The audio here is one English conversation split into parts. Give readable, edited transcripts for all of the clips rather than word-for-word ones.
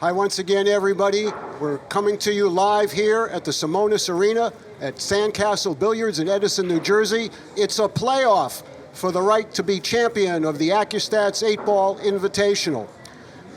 Hi once again, everybody. We're coming to you live here at the Simonis Arena at Sandcastle Billiards in Edison, New Jersey. It's a playoff for the right to be champion of the Accu-Stats 8-Ball Invitational.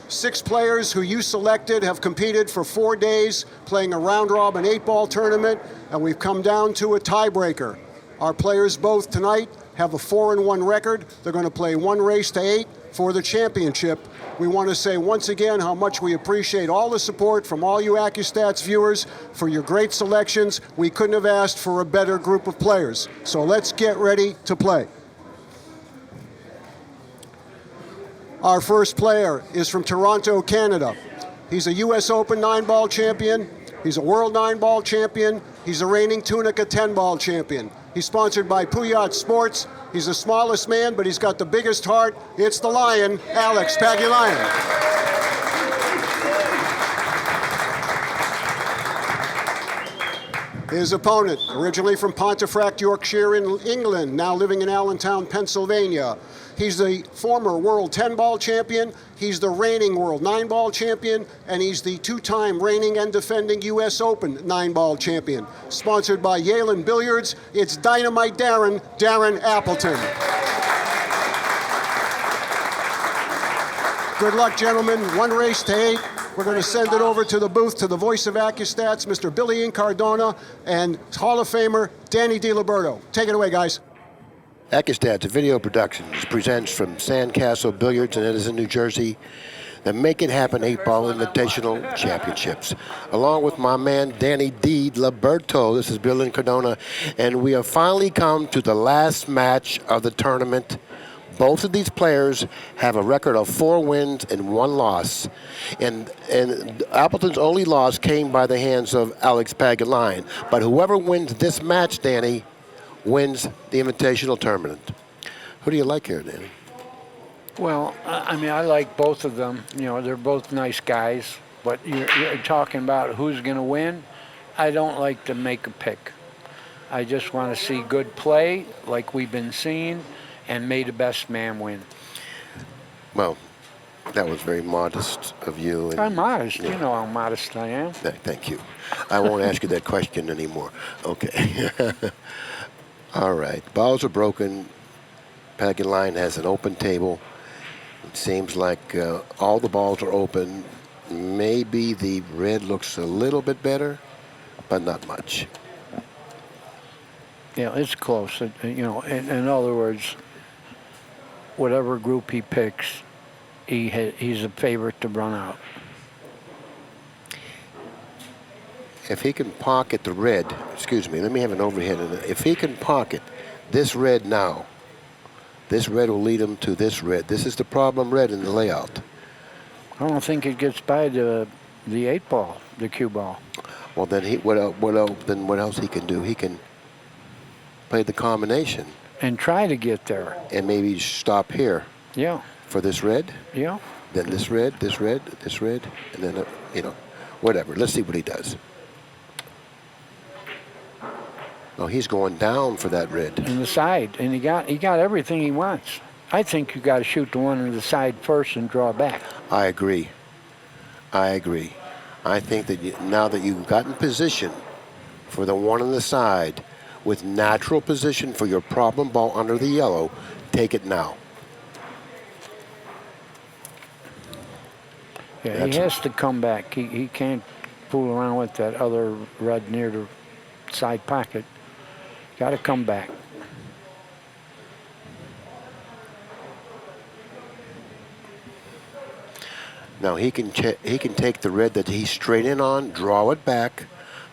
6 players who you selected have competed for 4 days playing a round-robin 8-ball tournament, and we've come down to a tiebreaker. Our players both tonight have a 4-1 record. They're going to play 1 race to 8 for the championship. We want to say once again how much we appreciate all the support from all you Accu-Stats viewers for your great selections. We couldn't have asked for a better group of players. So let's get ready to play. Our first player is from Toronto, Canada. He's a US Open 9-ball champion. He's a World 9-ball champion. He's a reigning Tunica 10-ball champion. He's sponsored by Pagulayan Sports. He's the smallest man, but he's got the biggest heart. It's the Lion, Alex Pagulayan. His opponent, originally from Pontefract, Yorkshire in England, now living in Allentown, Pennsylvania. He's the former World 10-ball champion, he's the reigning World 9-ball champion, and he's the 2-time reigning and defending US Open 9-ball champion. Sponsored by Yale and Billiards, it's Dynamite Darren Appleton. Good luck, gentlemen. 1 race to 8. We're going to send it over to the booth to the voice of Accu-Stats, Mr. Billy Incardona, and Hall of Famer Danny DiLiberto. Take it away, guys. Accu-Stats Video Productions presents from Sandcastle Billiards in Edison, New Jersey, the Make It Happen 8-Ball Invitational Championships. Along with my man Danny DiLiberto, this is Bill Incardona, and we have finally come to the last match of the tournament. Both of these players have a record of 4 wins and 1 loss. And Appleton's only loss came by the hands of Alex Pagulayan. But whoever wins this match, Danny, wins the Invitational tournament. Who do you like here, Danny? Well, I mean, I like both of them. You know, they're both nice guys. But you're talking about who's going to win. I don't like to make a pick. I just want to see good play like we've been seeing, and may the best man win. Well, that was very modest of you. And, I'm modest. Yeah. You know how modest I am. Thank you. I won't ask you that question anymore. Okay. All right. Balls are broken. Pagulayan has an open table. It seems like all the balls are open. Maybe the red looks a little bit better, but not much. Yeah, it's close. You know, in other words, whatever group he picks, he's a favorite to run out. If he can pocket the red, excuse me, let me have an overhead. If he can pocket this red now, this red will lead him to this red. This is the problem red in the layout. I don't think it gets by the 8-ball, the cue ball. Well, then what else he can do? He can play the combination. And try to get there. And maybe stop here. Yeah. For this red. Yeah. Then this red, this red, this red, and then, you know, whatever. Let's see what he does. Oh, he's going down for that red. In the side, and he got everything he wants. I think you got to shoot the one in the side first and draw back. I agree. I agree. I think that now that you've gotten position for the one on the side, with natural position for your problem ball under the yellow, take it now. Yeah, he has to come back. He can't fool around with that other red near the side pocket. Got to come back. Now he can take the red that he's straight in on, draw it back,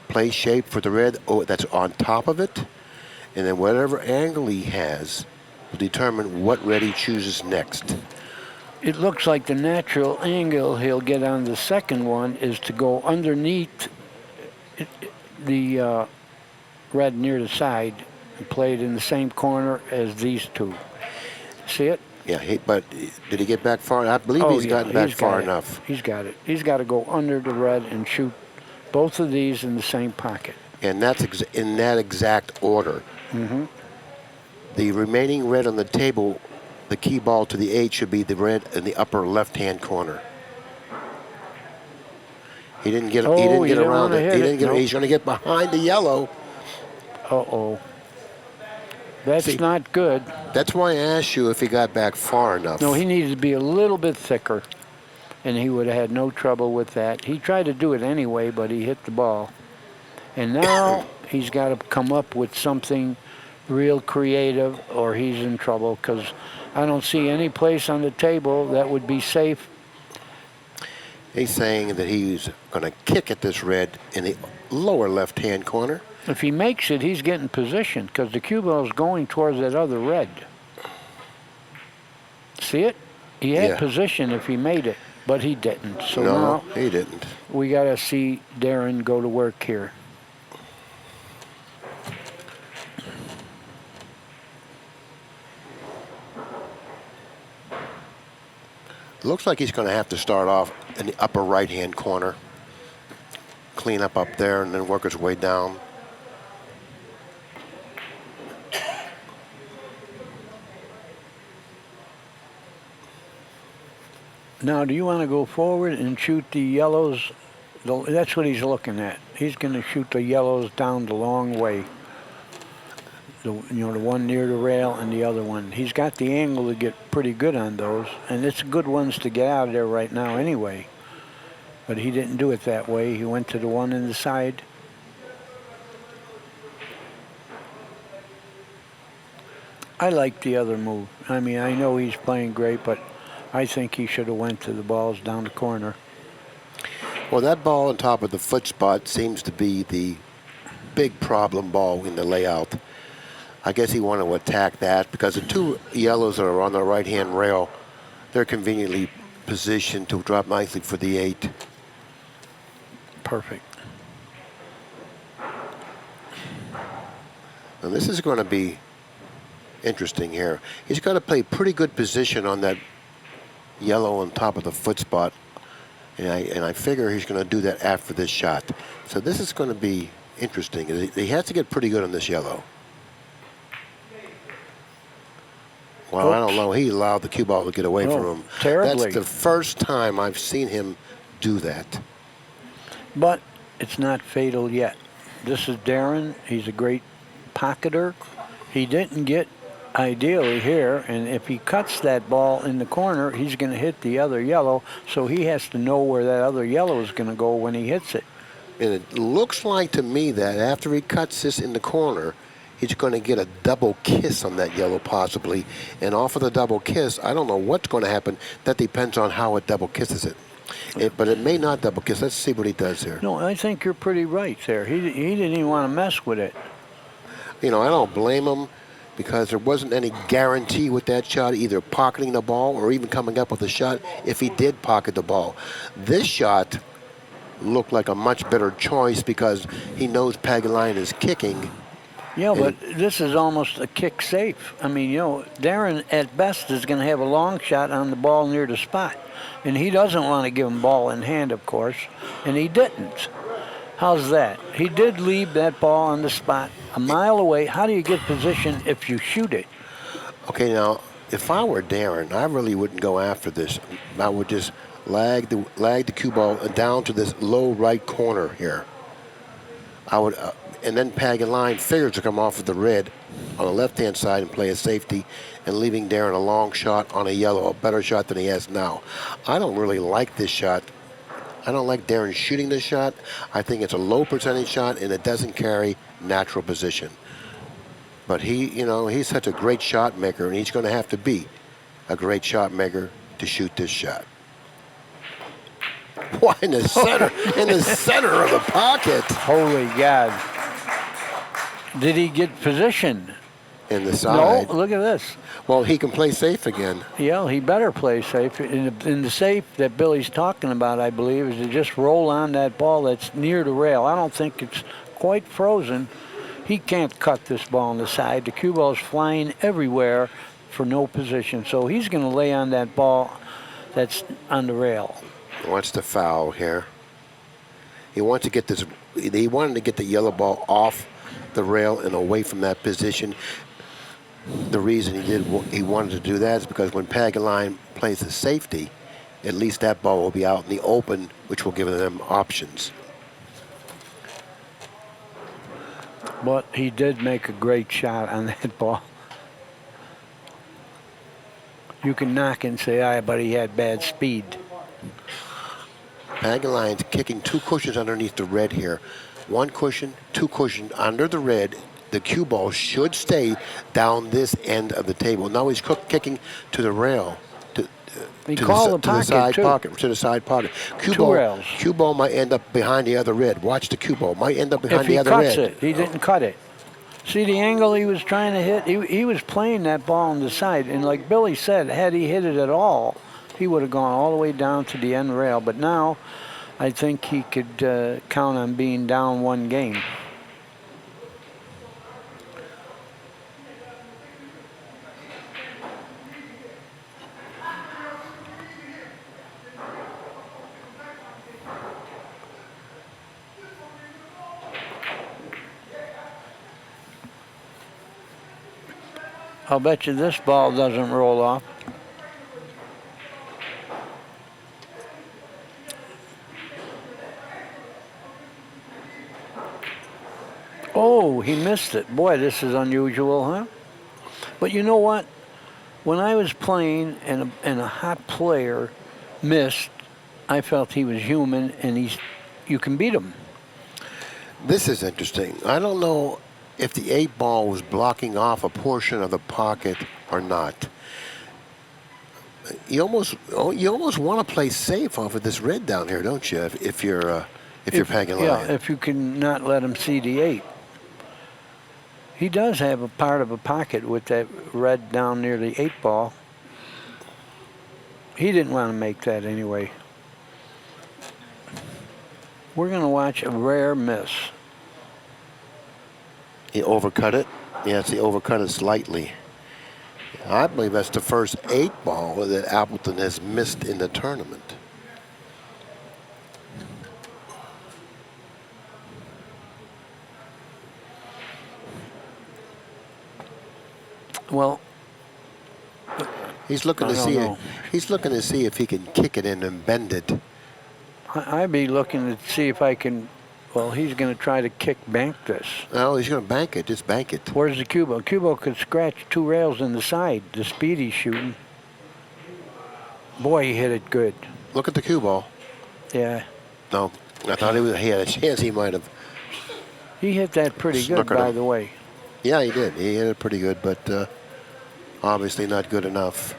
play shape for the red that's on top of it, and then whatever angle he has will determine what red he chooses next. It looks like the natural angle he'll get on the second one is to go underneath the red near the side and play it in the same corner as these two. See it? Yeah, but did he get back far? I believe he's gotten back far enough. He's got it. He's got to go under the red and shoot both of these in the same pocket. And that's in that exact order. Mm-hmm. The remaining red on the table, the key ball to the 8 should be the red in the upper left-hand corner. He didn't get. Oh, he didn't he get didn't around wanna it. hit He it, didn't get. nope. He's going to get behind the yellow. Uh-oh. That's See, not good. That's why I asked you if he got back far enough. No, he needed to be a little bit thicker, and he would have had no trouble with that. He tried to do it anyway, but he hit the ball. And now he's got to come up with something real creative, or he's in trouble, because I don't see any place on the table that would be safe. He's saying that he's going to kick at this red in the lower left-hand corner. If he makes it, he's getting position, because the cue ball is going towards that other red. See it? He had Yeah. position if he made it, but he didn't. So No, now he didn't. we got to see Darren go to work here. Looks like he's going to have to start off in the upper right-hand corner, clean up there, and then work his way down. Now, do you want to go forward and shoot the yellows? That's what he's looking at. He's going to shoot the yellows down the long way. The one near the rail and the other one. He's got the angle to get pretty good on those, and it's good ones to get out of there right now anyway. But he didn't do it that way. He went to the one in the side. I like the other move. I mean, I know he's playing great, but I think he should have went to the balls down the corner. Well, that ball on top of the foot spot seems to be the big problem ball in the layout. I guess he wanted to attack that because the two yellows that are on the right-hand rail, they're conveniently positioned to drop nicely for the 8. Perfect. And this is going to be interesting here. He's got to play pretty good position on that yellow on top of the foot spot. And I figure he's going to do that after this shot. So this is going to be interesting. He has to get pretty good on this yellow. Well, I don't know. He allowed the cue ball to get away from him. Terribly. That's the first time I've seen him do that. But it's not fatal yet. This is Darren. He's a great pocketer. He didn't get ideally here, and if he cuts that ball in the corner, he's going to hit the other yellow, so he has to know where that other yellow is going to go when he hits it. And it looks like to me that after he cuts this in the corner, he's going to get a double kiss on that yellow possibly. And off of the double kiss, I don't know what's going to happen. That depends on how it double kisses it. But it may not double kiss. Let's see what he does here. No, I think you're pretty right there. He didn't even want to mess with it. You know, I don't blame him because there wasn't any guarantee with that shot, either pocketing the ball or even coming up with a shot if he did pocket the ball. This shot looked like a much better choice because he knows Pagulayan is kicking. Yeah, but this is almost a kick safe. I mean, Darren at best is going to have a long shot on the ball near the spot. And he doesn't want to give him ball in hand, of course, and he didn't. How's that? He did leave that ball on the spot a mile away. How do you get position if you shoot it? Okay, now, if I were Darren, I really wouldn't go after this. I would just lag the cue ball down to this low right corner here. I would, and then Pagulayan figures to come off of the red on the left-hand side and play a safety, and leaving Darren a long shot on a yellow, a better shot than he has now. I don't really like this shot. I don't like Darren shooting this shot. I think it's a low percentage shot, and it doesn't carry natural position. But he's such a great shot maker, and he's going to have to be a great shot maker to shoot this shot. Why in the center? In the center of the pocket. Holy God. Did he get position? In the side. No, look at this. Well, he can play safe again. Yeah, he better play safe. In the safe that Billy's talking about, I believe, is to just roll on that ball that's near the rail. I don't think it's quite frozen. He can't cut this ball on the side. The cue ball's flying everywhere for no position. So he's going to lay on that ball that's on the rail. What's the foul here? He wants to get this. He wanted to get the yellow ball off the rail and away from that position. The reason he wanted to do that is because when Pagulayan plays the safety at least that ball will be out in the open, which will give them options. But he did make a great shot on that ball. You can knock and say, but he had bad speed. Pagulayan's kicking 2 cushions underneath the red here. 1 cushion, 2 cushions under the red. The cue ball should stay down this end of the table. Now he's kicking to the rail. He called the pocket, side too. pocket, to the side pocket. Two rails. Cue ball might end up behind the other red. Watch the cue ball. Might end up behind the other red. If he cuts it, he didn't cut it. See the angle he was trying to hit? He was playing that ball on the side. And like Billy said, had he hit it at all, he would have gone all the way down to the end rail. But now, I think he could count on being down 1 game. I'll bet you this ball doesn't roll off. Oh, he missed it. Boy, this is unusual, huh? But you know what? When I was playing and a hot player missed, I felt he was human, and you can beat him. This is interesting. I don't know if the 8 ball was blocking off a portion of the pocket or not. You almost want to play safe off of this red down here, don't you? If you're Pagulayan. Yeah, if you can not let him see the 8. He does have a part of a pocket with that red down near the 8 ball. He didn't want to make that anyway. We're going to watch a rare miss. He overcut it. Yes, he overcut it slightly. I believe that's the first 8 ball that Appleton has missed in the tournament. Well, he's looking to see it. He's looking to see if he can kick it in and bend it. I'd be looking to see if I can. Well, he's going to try to bank this. No, he's going to bank it. Just bank it. Where's the cue ball? Cue ball could scratch 2 rails in the side. The speed he's shooting. Boy, he hit it good. Look at the cue ball. Yeah. No, I thought he had a chance. He might have. He hit that pretty good, by the way. Yeah, he did. He hit it pretty good, but obviously not good enough.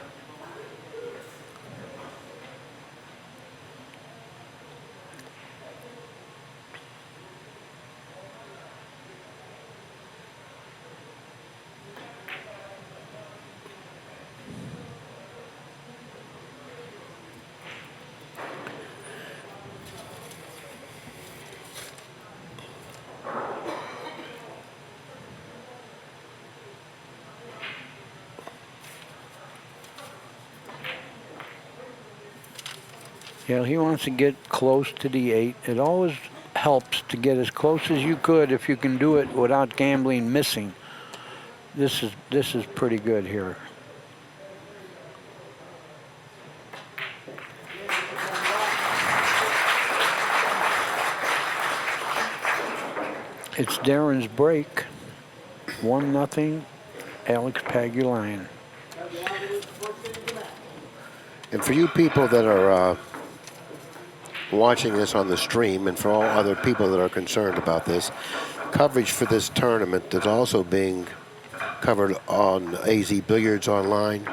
Yeah, he wants to get close to the 8. It always helps to get as close as you could if you can do it without gambling missing. This is pretty good here. It's Darren's break. 1-0, Alex Pagulayan. And for you people that are watching this on the stream, and for all other people that are concerned about this, coverage for this tournament is also being covered on AZ Billiards Online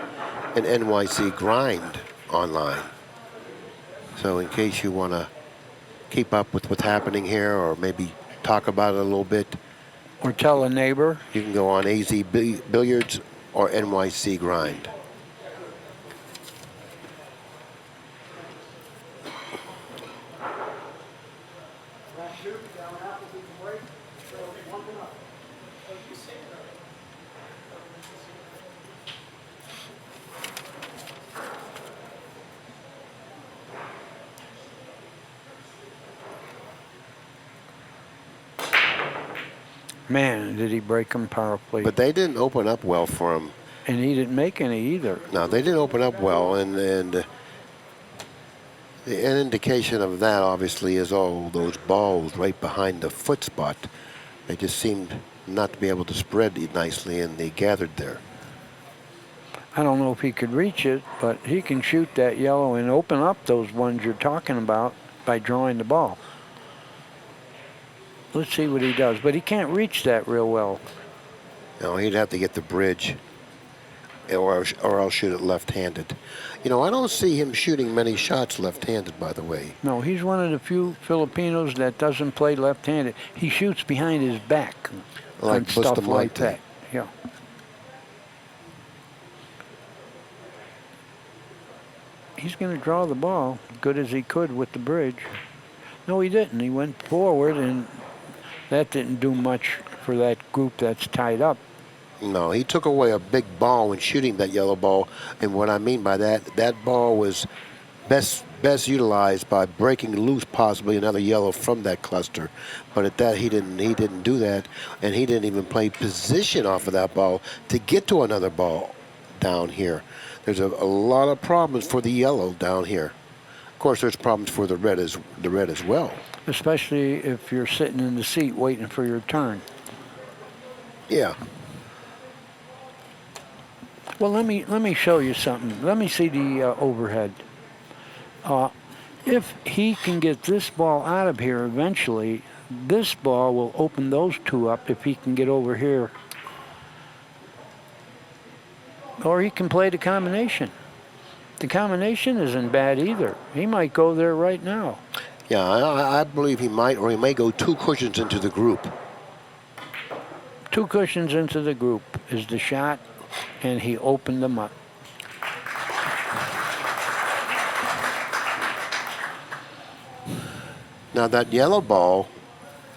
and NYC Grind Online. So in case you want to keep up with what's happening here, or maybe talk about it a little bit, or tell a neighbor, you can go on AZ Billiards or NYC Grind. Man, did he break him powerfully. But they didn't open up well for him. And he didn't make any either. No, they didn't open up well, and An indication of that, obviously, is all those balls right behind the foot spot. They just seemed not to be able to spread nicely, and they gathered there. I don't know if he could reach it, but he can shoot that yellow and open up those ones you're talking about by drawing the ball. Let's see what he does, but he can't reach that real well. No, he'd have to get the bridge, or else shoot it left-handed. You know, I don't see him shooting many shots left-handed, by the way. No, he's one of the few Filipinos that doesn't play left-handed. He shoots behind his back and stuff like that. Yeah. He's going to draw the ball good as he could with the bridge. No, he didn't. He went forward, and that didn't do much for that group that's tied up. No, he took away a big ball when shooting that yellow ball, and what I mean by that, that ball was best utilized by breaking loose possibly another yellow from that cluster. But at that, he didn't do that, and he didn't even play position off of that ball to get to another ball down here. There's a lot of problems for the yellow down here. Of course, there's problems for the red as well. Especially if you're sitting in the seat waiting for your turn. Yeah. Well, let me show you something. Let me see the overhead. If he can get this ball out of here eventually, this ball will open those two up if he can get over here. Or he can play the combination. The combination isn't bad either. He might go there right now. Yeah, I believe he might, or he may go 2 cushions into the group. 2 cushions into the group is the shot, and he opened them up. Now that yellow ball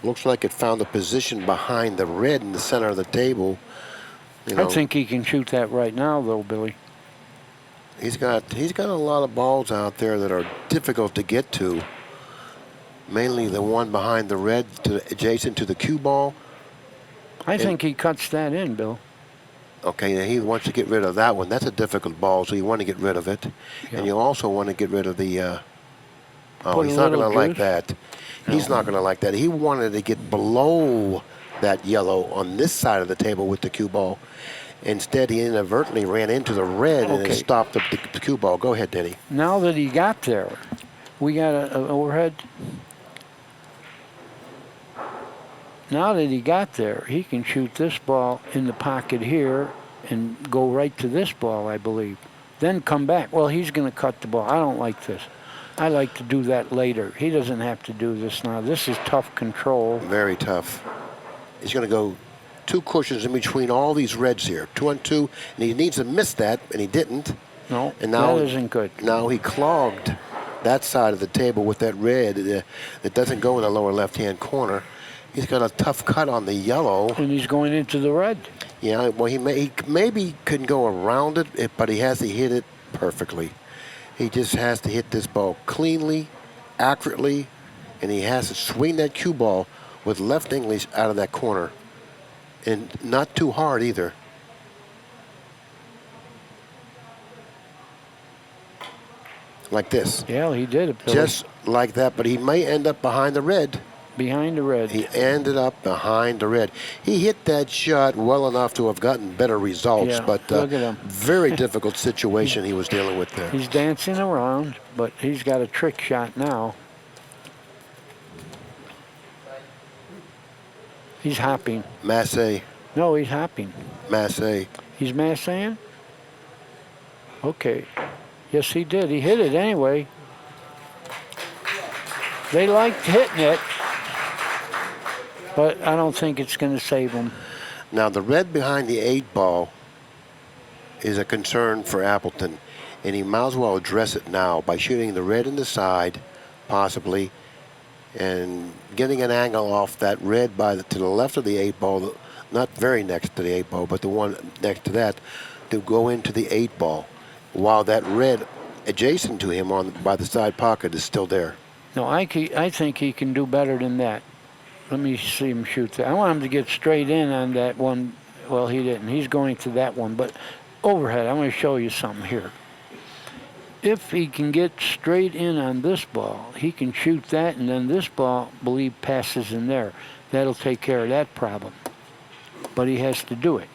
looks like it found a position behind the red in the center of the table. You know, I think he can shoot that right now, though, Billy. He's got a lot of balls out there that are difficult to get to. Mainly the one behind the red, adjacent to the cue ball. I think he cuts that in, Bill. Okay, now he wants to get rid of that one. That's a difficult ball, so you want to get rid of it. Yeah. And you also want to get rid of the... oh, he's not going to like that. No. He's not going to like that. He wanted to get below that yellow on this side of the table with the cue ball. Instead, he inadvertently ran into the red and it stopped the cue ball. Go ahead, Denny. Now that he got there, we got an overhead. Now that he got there, he can shoot this ball in the pocket here and go right to this ball, I believe. Then come back. Well, he's going to cut the ball. I don't like this. I like to do that later. He doesn't have to do this now. This is tough control. Very tough. He's going to go 2 cushions in between all these reds here. 2 on 2, and he needs to miss that, and he didn't. No, and now, that isn't good. Now he clogged that side of the table with that red that doesn't go in the lower left-hand corner. He's got a tough cut on the yellow. And he's going into the red. Yeah, well, he maybe couldn't go around it, but he has to hit it perfectly. He just has to hit this ball cleanly, accurately, and he has to swing that cue ball with left English out of that corner. And not too hard either. Like this. Yeah, he did it, Billy. Just like that, but he may end up behind the red. Behind the red. He ended up behind the red. He hit that shot well enough to have gotten better results, yeah, but look at him. Very difficult situation he was dealing with there. He's dancing around, but he's got a trick shot now. He's hopping. Massey. No, he's hopping. Massey. He's massaying? Okay. Yes, he did. He hit it anyway. They liked hitting it, but I don't think it's going to save them. Now, the red behind the 8 ball is a concern for Appleton, and he might as well address it now by shooting the red in the side, possibly, and getting an angle off that red to the left of the 8 ball, not very next to the 8 ball, but the one next to that, to go into the 8 ball, while that red adjacent to him by the side pocket is still there. No, I think he can do better than that. Let me see him shoot that. I want him to get straight in on that one. Well, he didn't. He's going to that one. But overhead, I'm going to show you something here. If he can get straight in on this ball, he can shoot that, and then this ball, believe, passes in there. That'll take care of that problem. But he has to do it.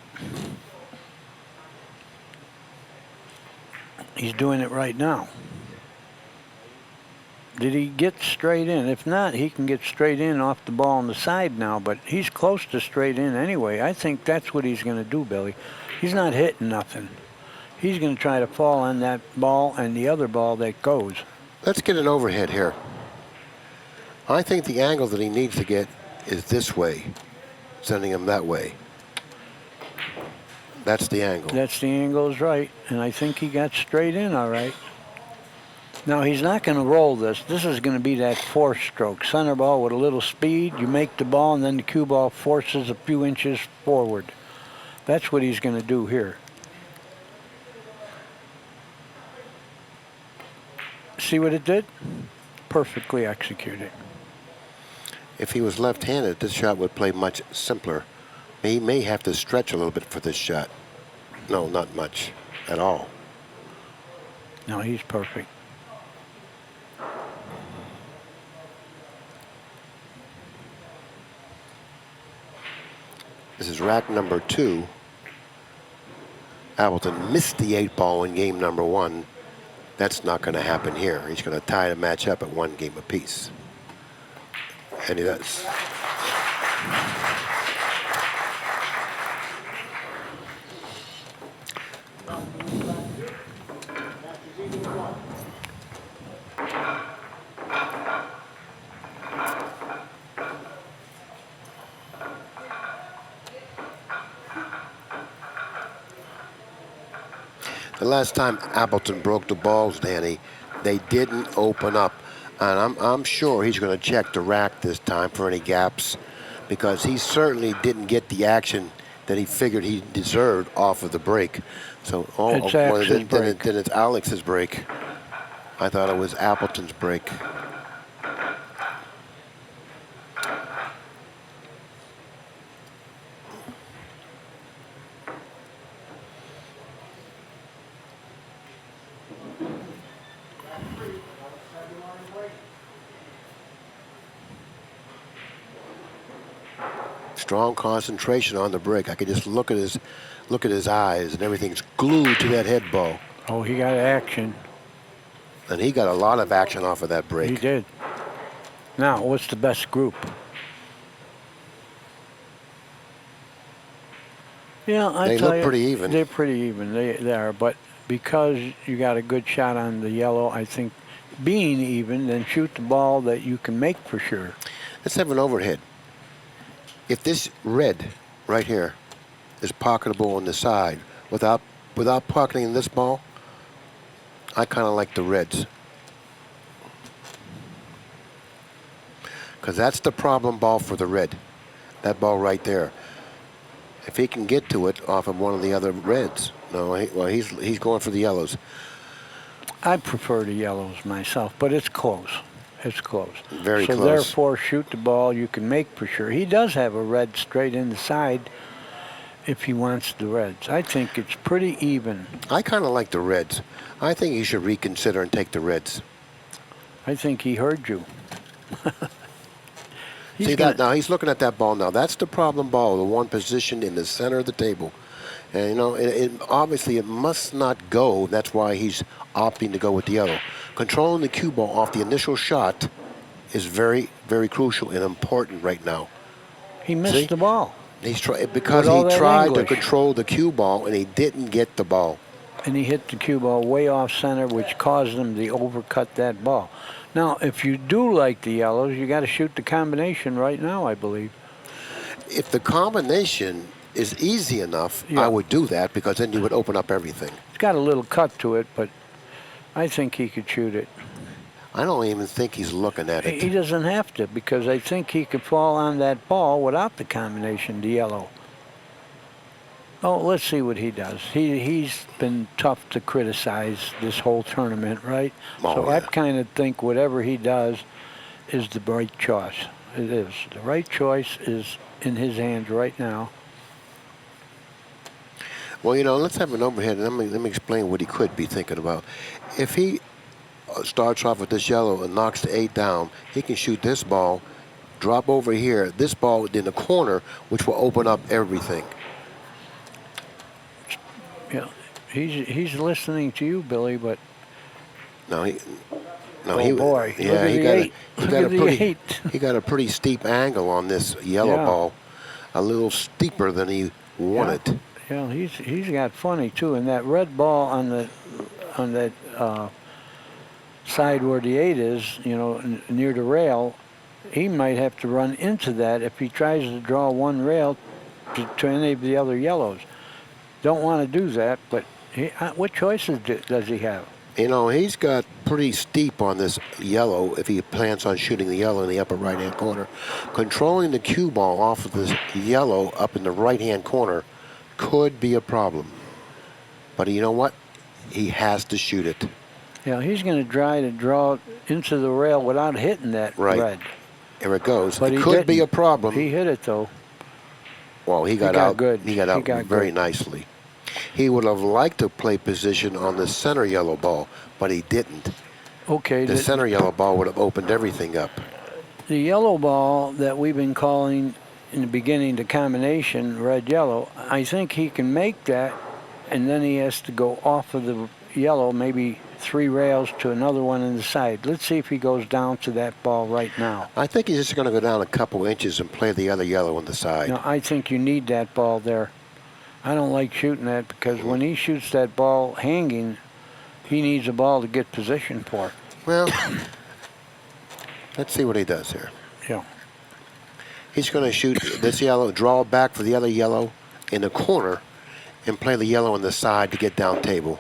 He's doing it right now. Did he get straight in? If not, he can get straight in off the ball on the side now, but he's close to straight in anyway. I think that's what he's going to do, Billy. He's not hitting nothing. He's going to try to fall on that ball and the other ball that goes. Let's get an overhead here. I think the angle that he needs to get is this way, sending him that way. That's the angle. That's the angle is right, and I think he got straight in all right. Now, he's not going to roll this. This is going to be that four-stroke center ball with a little speed. You make the ball, and then the cue ball forces a few inches forward. That's what he's going to do here. See what it did? Perfectly executed. If he was left-handed, this shot would play much simpler. He may have to stretch a little bit for this shot. No, not much at all. No, he's perfect. This is rack number 2. Appleton missed the 8-ball in game number 1. That's not going to happen here. He's going to tie the match up at 1 game apiece. And he does. The last time Appleton broke the balls, Danny, they didn't open up. And I'm sure he's going to check the rack this time for any gaps, because he certainly didn't get the action that he figured he deserved off of the break. So then it's Alex's break. I thought it was Appleton's break. Strong concentration on the break. I could just look at his eyes, and everything's glued to that head ball. Oh, he got action. And he got a lot of action off of that break. He did. Now, what's the best group? Yeah, They look pretty even. They're pretty even. They are, but because you got a good shot on the yellow, I think being even, then shoot the ball that you can make for sure. Let's have an overhead. If this red right here is pocketable on the side without pocketing this ball, I kind of like the reds. Because that's the problem ball for the red. That ball right there. If he can get to it off of one of the other reds. No, he's going for the yellows. I prefer the yellows myself, but it's close. It's close. Very close. So therefore, shoot the ball you can make for sure. He does have a red straight in the side if he wants the reds. I think it's pretty even. I kind of like the reds. I think he should reconsider and take the reds. I think he heard you. See that now? He's looking at that ball now. That's the problem ball, the one positioned in the center of the table. And, you know, obviously it must not go. That's why he's opting to go with the yellow. Controlling the cue ball off the initial shot is very, very crucial and important right now. He missed the ball. Because he tried to control the cue ball and he didn't get the ball. And he hit the cue ball way off center, which caused him to overcut that ball. Now, if you do like the yellows, you got to shoot the combination right now, I believe. If the combination is easy enough, I would do that, because then you would open up everything. It's got a little cut to it, but I think he could shoot it. I don't even think he's looking at it. He doesn't have to, because I think he could fall on that ball without the combination, the yellow. Oh, let's see what he does. He's been tough to criticize this whole tournament, right? So I kind of think whatever he does is the right choice. It is. The right choice is in his hands right now. Well, let's have an overhead, and let me explain what he could be thinking about. If he starts off with this yellow and knocks the 8 down, he can shoot this ball, drop over here, this ball in the corner, which will open up everything. Yeah, he's listening to you, Billy, but No, he. No, oh boy! Yeah, Look at the 8. Look at the 8. He got a pretty steep angle on this yellow Yeah. ball, a little steeper than he wanted. Yeah, he's got funny too, and that red ball on that side where the 8 is, near the rail, he might have to run into that if he tries to draw one rail to any of the other yellows. Don't want to do that, but what choices does he have? He's got pretty steep on this yellow if he plans on shooting the yellow in the upper right-hand corner. Controlling the cue ball off of this yellow up in the right-hand corner could be a problem. But you know what? He has to shoot it. Yeah, he's going to try to draw into the rail without hitting that red. Here it goes. But it could be a problem. He hit it, though. Well, he got out good. He got out very nicely. He would have liked to play position on the center yellow ball, but he didn't. Okay. The center yellow ball would have opened everything up. The yellow ball that we've been calling in the beginning the combination red-yellow, I think he can make that, and then he has to go off of the yellow, maybe 3 rails to another one in the side. Let's see if he goes down to that ball right now. I think he's just going to go down a couple inches and play the other yellow on the side. No, I think you need that ball there. I don't like shooting that because when he shoots that ball hanging, he needs a ball to get position for. Well, let's see what he does here. Yeah. He's going to shoot this yellow, draw back for the other yellow in the corner, and play the yellow on the side to get down table.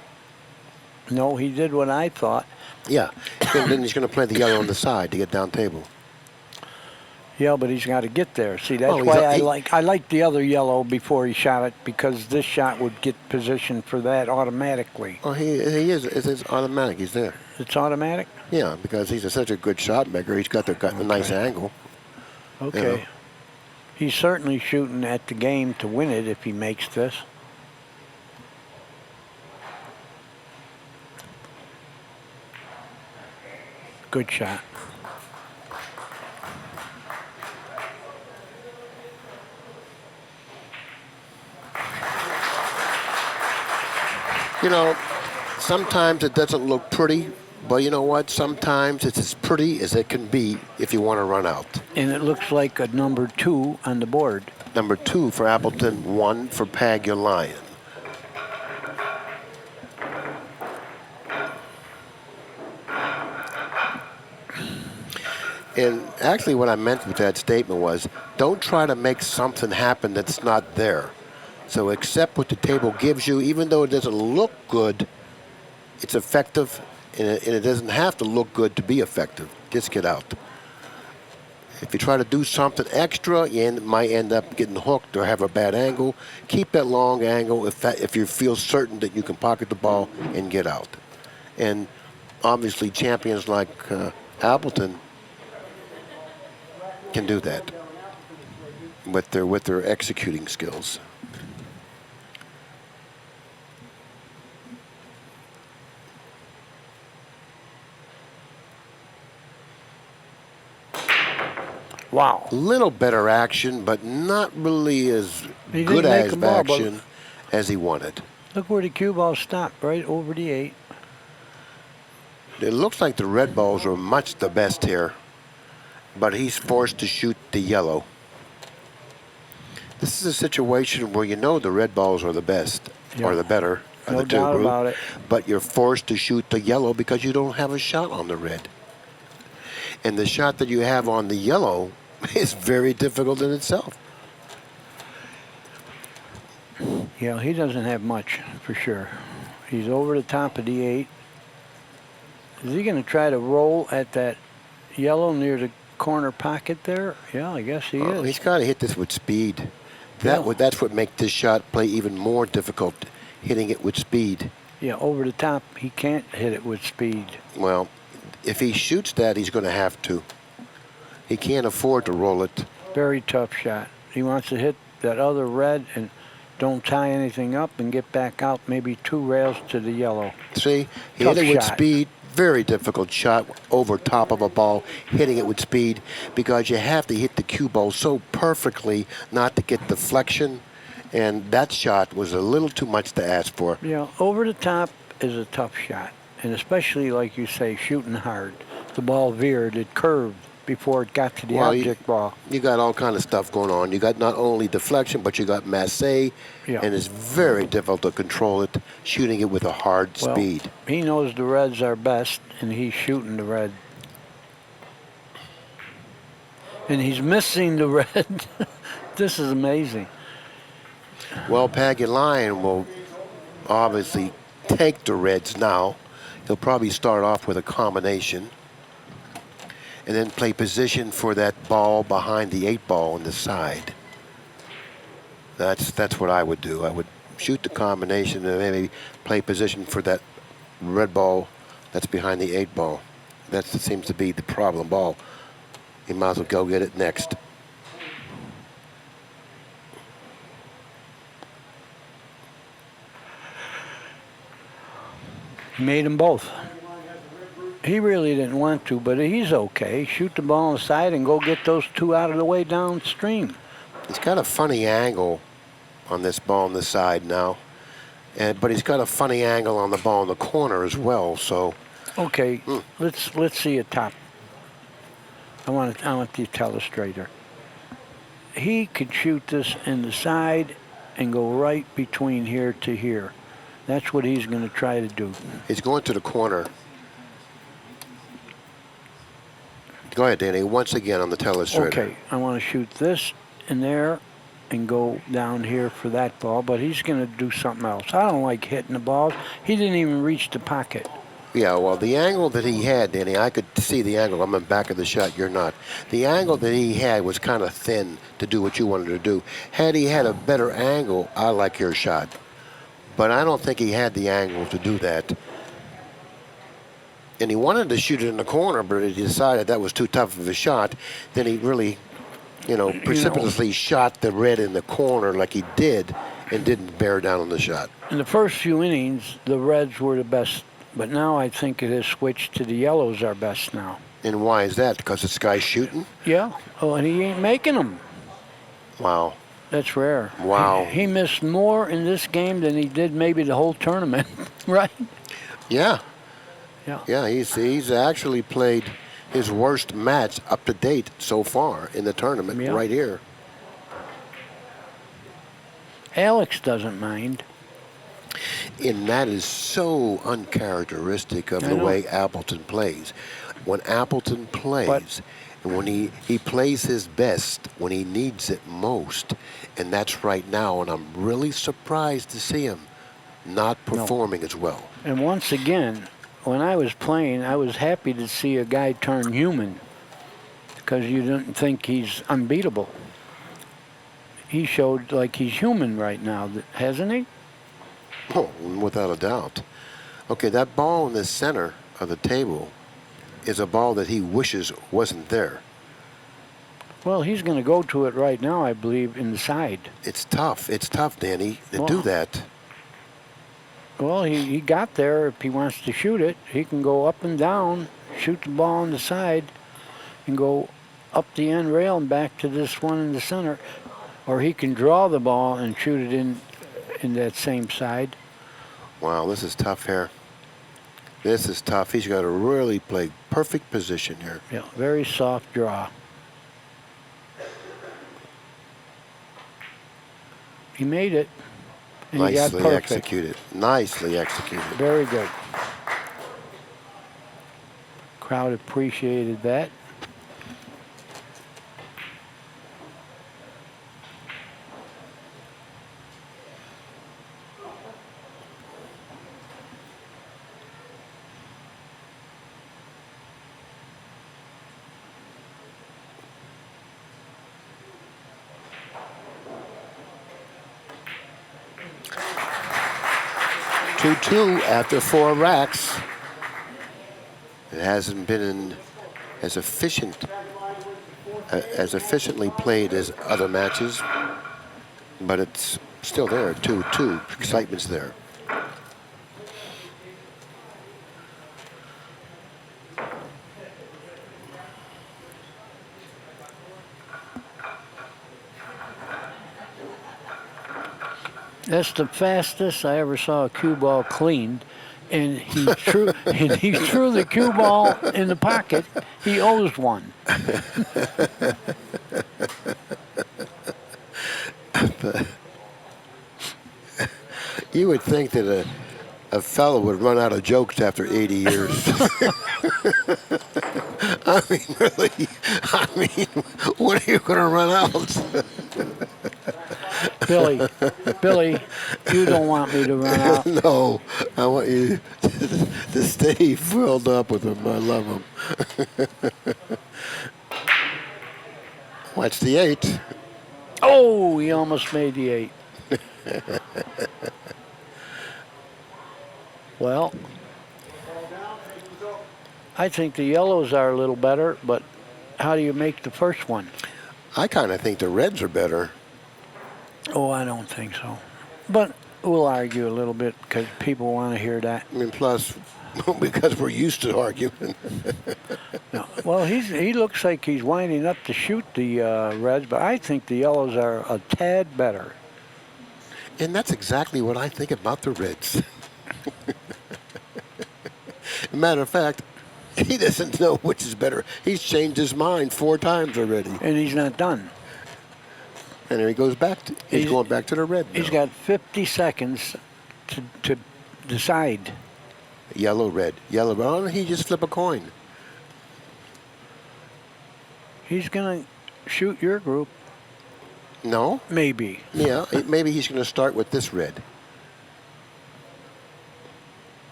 No, he did what I thought. Yeah, and then he's going to play the yellow on the side to get down table. Yeah, but he's got to get there. See, that's why I like the other yellow before he shot it, because this shot would get positioned for that automatically. Oh, he is. It's automatic. He's there. It's automatic? Yeah, because he's such a good shot maker. He's got a nice angle. Okay. He's certainly shooting at the game to win it if he makes this. Good shot. Sometimes it doesn't look pretty, but you know what? Sometimes it's as pretty as it can be if you want to run out. And it looks like a number 2 on the board. Number 2 for Appleton, 1 for Pagulayan. And actually what I meant with that statement was, don't try to make something happen that's not there. So accept what the table gives you, even though it doesn't look good, it's effective, and it doesn't have to look good to be effective. Just get out. If you try to do something extra, you might end up getting hooked or have a bad angle. Keep that long angle if you feel certain that you can pocket the ball and get out. And obviously champions like Appleton can do that with their executing skills. Wow. A little better action, but not really as He good didn't make as a ball, but action as he wanted. look where the cue ball stopped, right over the 8. It looks like the red balls are much the best here, but he's forced to shoot the yellow. This is a situation where the red balls are the best, or the better of No the two doubt group, about it. but you're forced to shoot the yellow because you don't have a shot on the red. And the shot that you have on the yellow is very difficult in itself. Yeah, he doesn't have much, for sure. He's over the top of the 8. Is he going to try to roll at that yellow near the corner pocket there? Yeah, I guess he is. He's got to hit this with speed. That's what makes this shot play even more difficult, hitting it with speed. Yeah, over the top, he can't hit it with speed. Well, if he shoots that, he's going to have to. He can't afford to roll it. Very tough shot. He wants to hit that other red and don't tie anything up, and get back out maybe 2 rails to the yellow. See, he Tough hit it with shot. speed. Very difficult shot over top of a ball, hitting it with speed, because you have to hit the cue ball so perfectly not to get deflection. And that shot was a little too much to ask for. Yeah, over the top is a tough shot, and especially, like you say, shooting hard. The ball veered, it curved before it got to the object ball. You got all kind of stuff going on. You got not only deflection, but you got masse, Yeah. and it's very difficult to control it, shooting it with a hard speed. He knows the reds are best, and he's shooting the red. And he's missing the red. This is amazing. Well, Pagulayan will obviously take the reds now. He'll probably start off with a combination and then play position for that ball behind the 8 ball on the side. That's what I would do. I would shoot the combination and maybe play position for that red ball that's behind the 8 ball. That seems to be the problem ball. You might as well go get it next. He made them both. He really didn't want to, but he's okay. Shoot the ball on the side and go get those 2 out of the way downstream. He's got a funny angle on this ball on the side now, but he's got a funny angle on the ball in the corner as well. So, okay, let's see a top. I want the telestrator. He could shoot this in the side and go right between here to here. That's what he's going to try to do. He's going to the corner. Go ahead, Danny. Once again on the telestrator. Okay, I want to shoot this in there and go down here for that ball, but he's going to do something else. I don't like hitting the balls. He didn't even reach the pocket. Yeah, well, the angle that he had, Danny, I could see the angle. I'm in back of the shot. You're not. The angle that he had was kind of thin to do what you wanted to do. Had he had a better angle, I like your shot. But I don't think he had the angle to do that. And he wanted to shoot it in the corner, but he decided that was too tough of a shot. Then he really, precipitously shot the red in the corner like he did and didn't bear down on the shot. In the first few innings, the reds were the best, but now I think it has switched to the yellows are best now. And why is that? Because this guy's shooting? Yeah. Oh, and he ain't making them. Wow. That's rare. Wow. He missed more in this game than he did maybe the whole tournament, right? Yeah. Yeah. Yeah, he's actually played his worst match up to date so far in the tournament right here. Alex doesn't mind. And that is so uncharacteristic of the way Appleton plays. When Appleton plays, and when he plays his best, when he needs it most, and that's right now, and I'm really surprised to see him not performing as well. And once again, when I was playing, I was happy to see a guy turn human because you didn't think he's unbeatable. He showed like he's human right now, hasn't he? Oh, without a doubt. Okay, that ball in the center of the table is a ball that he wishes wasn't there. Well, he's going to go to it right now, I believe, in the side. It's tough, Danny, to do that. Well, he got there. If he wants to shoot it, he can go up and down, shoot the ball on the side, and go up the end rail and back to this one in the center. Or he can draw the ball and shoot it in that same side. Wow, this is tough here. This is tough. He's got to really play perfect position here. Yeah, very soft draw. He made it. And Nicely executed. Nicely executed. Very good. Crowd appreciated that. Two after 4 racks. It hasn't been as efficiently played as other matches, but it's Still there, 2-2. Excitement's there. That's the fastest I ever saw a cue ball cleaned. And he threw, and he threw the cue ball in the pocket. He owes one. You would think that a fellow would run out of jokes after 80 years. I mean, really, I mean, when are you going to run out? Billy, you don't want me to run out. No, I want you to stay filled up with them. I love them. Watch the 8. Oh, he almost made the 8. Well, I think the yellows are a little better, but how do you make the first one? I kind of think the reds are better. Oh, I don't think so. But we'll argue a little bit because people want to hear that. I mean, plus, because we're used to arguing. No. Well, he looks like he's winding up to shoot the reds, but I think the yellows are a tad better. And that's exactly what I think about the reds. Matter of fact, he doesn't know which is better. He's changed his mind 4 times already. And he's not done. And then he goes back. He's going back to the red now. He's got 50 seconds to decide. Yellow, red. Yellow, red. Oh, he just flip a coin. He's going to shoot your group. No? Maybe. Yeah, maybe he's going to start with this red.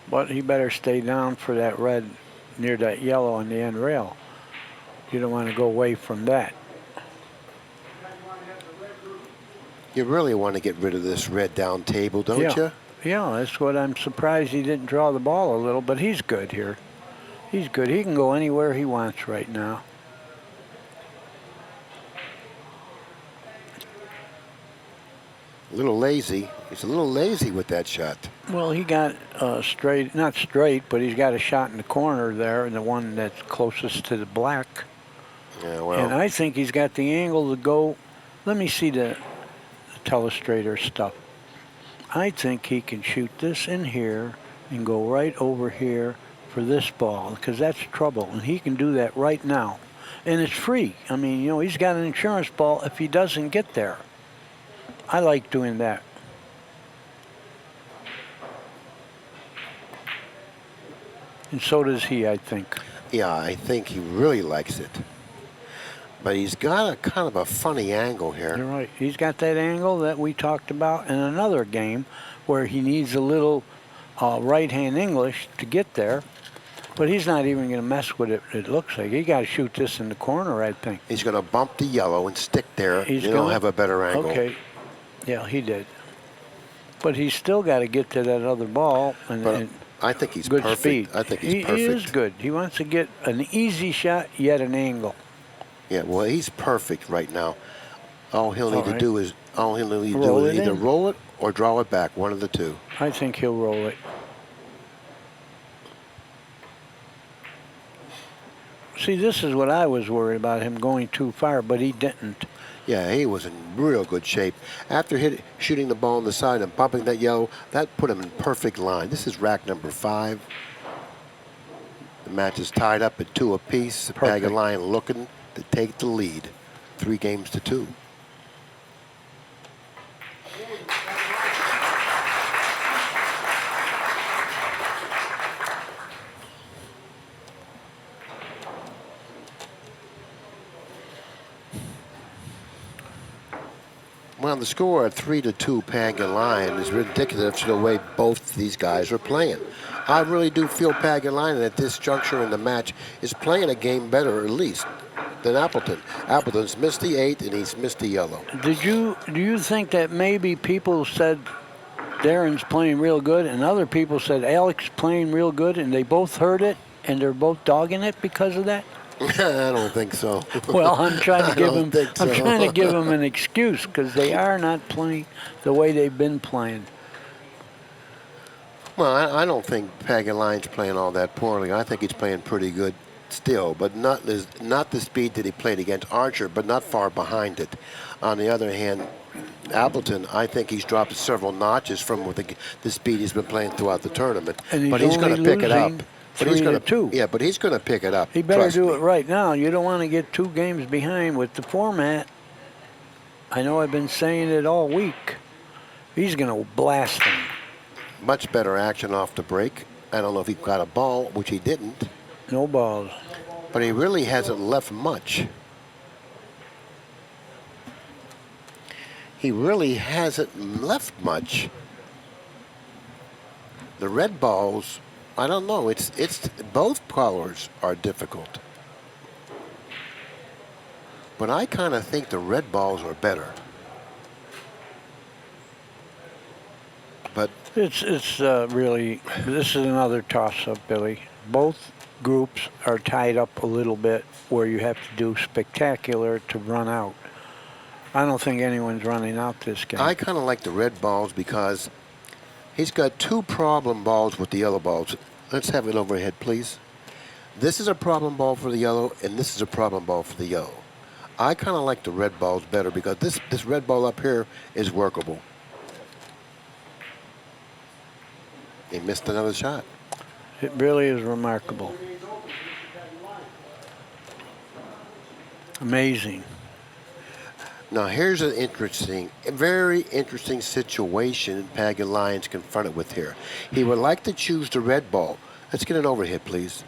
But he better stay down for that red near that yellow on the end rail. You don't want to go away from that. You really want to get rid of this red down table, don't you? Yeah, that's what I'm surprised he didn't draw the ball a little, but he's good here. He's good. He can go anywhere he wants right now. A little lazy. He's a little lazy with that shot. Well, he got straight, not straight, but he's got a shot in the corner there, and the one that's closest to the black. Yeah, well. And I think he's got the angle to go. Let me see the telestrator stuff. I think he can shoot this in here and go right over here for this ball, because that's trouble, and he can do that right now. And it's free. I mean, you know, he's got an insurance ball if he doesn't get there. I like doing that. And so does he, I think. Yeah, I think he really likes it. But he's got a kind of a funny angle here. You're right. He's got that angle that we talked about in another game where he needs a little right-hand English to get there. But he's not even going to mess with it, it looks like. He got to shoot this in the corner, I think. He's going to bump the yellow and stick there. He'll have a better angle. Okay. Yeah, he did. But he's still got to get to that other ball. And I think he's good perfect. Speed. I think he's perfect. He is good. He wants to get an easy shot, yet an angle. Yeah, well, he's perfect right now. All he'll need to do is either roll it or draw it back, one of the two. I think he'll roll it. See, this is what I was worried about, him going too far, but he didn't. Yeah, he was in real good shape. After shooting the ball on the side and bumping that yellow, that put him in perfect line. This is rack number 5. The match is tied up at 2 apiece. Pagulayan looking to take the lead, 3-2. Well, the score at 3-2 Pagulayan is indicative to the way both these guys are playing. I really do feel Pagulayan at this juncture in the match is playing a game better, at least, than Appleton. Appleton's missed the 8 and he's missed the yellow. Do you think that maybe people said Darren's playing real good and other people said Alex playing real good and they both heard it and they're both dogging it because of that? I don't think so. Well, I'm trying to I give don't them. think I'm so. trying to give them an excuse because they are not playing the way they've been playing. Well, I don't think Pagulayan's playing all that poorly. I think he's playing pretty good still, but not the speed that he played against Archer, but not far behind it. On the other hand, Appleton, I think he's dropped several notches from with the speed he's been playing throughout the tournament. And he's but he's going only to pick it up. losing But he's 3 going to 2. Yeah, but he's going to pick it up. He better trust do me. it right now. You don't want to get 2 games behind with the format. I know I've been saying it all week. He's going to blast them. Much better action off the break. I don't know if he got a ball, which he didn't. No balls. But he really hasn't left much. He really hasn't left much. The red balls, I don't know. It's both colors are difficult. But I kind of think the red balls are better. But It's really, this is another toss-up, Billy. Both groups are tied up a little bit where you have to do spectacular to run out. I don't think anyone's running out this game. I kind of like the red balls because he's got 2 problem balls with the yellow balls. Let's have it overhead, please. This is a problem ball for the yellow, and this is a problem ball for the yellow. I kind of like the red balls better because this red ball up here is workable. He missed another shot. It really is remarkable. Amazing. Now here's an very interesting situation Pagulayan's confronted with here. He would like to choose the red ball. Let's get it overhead, please.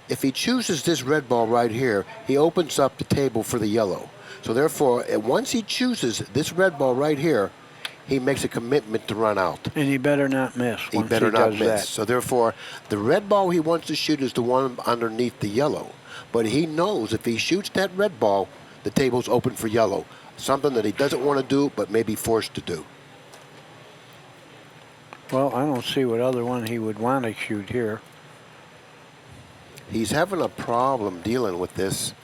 If he chooses this red ball right here, he opens up the table for the yellow. So therefore, once he chooses this red ball right here, he makes a commitment to run out. And he better not miss He once better he not does miss. that. So therefore, the red ball he wants to shoot is the one underneath the yellow. But he knows if he shoots that red ball, the table's open for yellow. Something that he doesn't want to do, but may be forced to do. Well, I don't see what other one he would want to shoot here. He's having a problem dealing with this.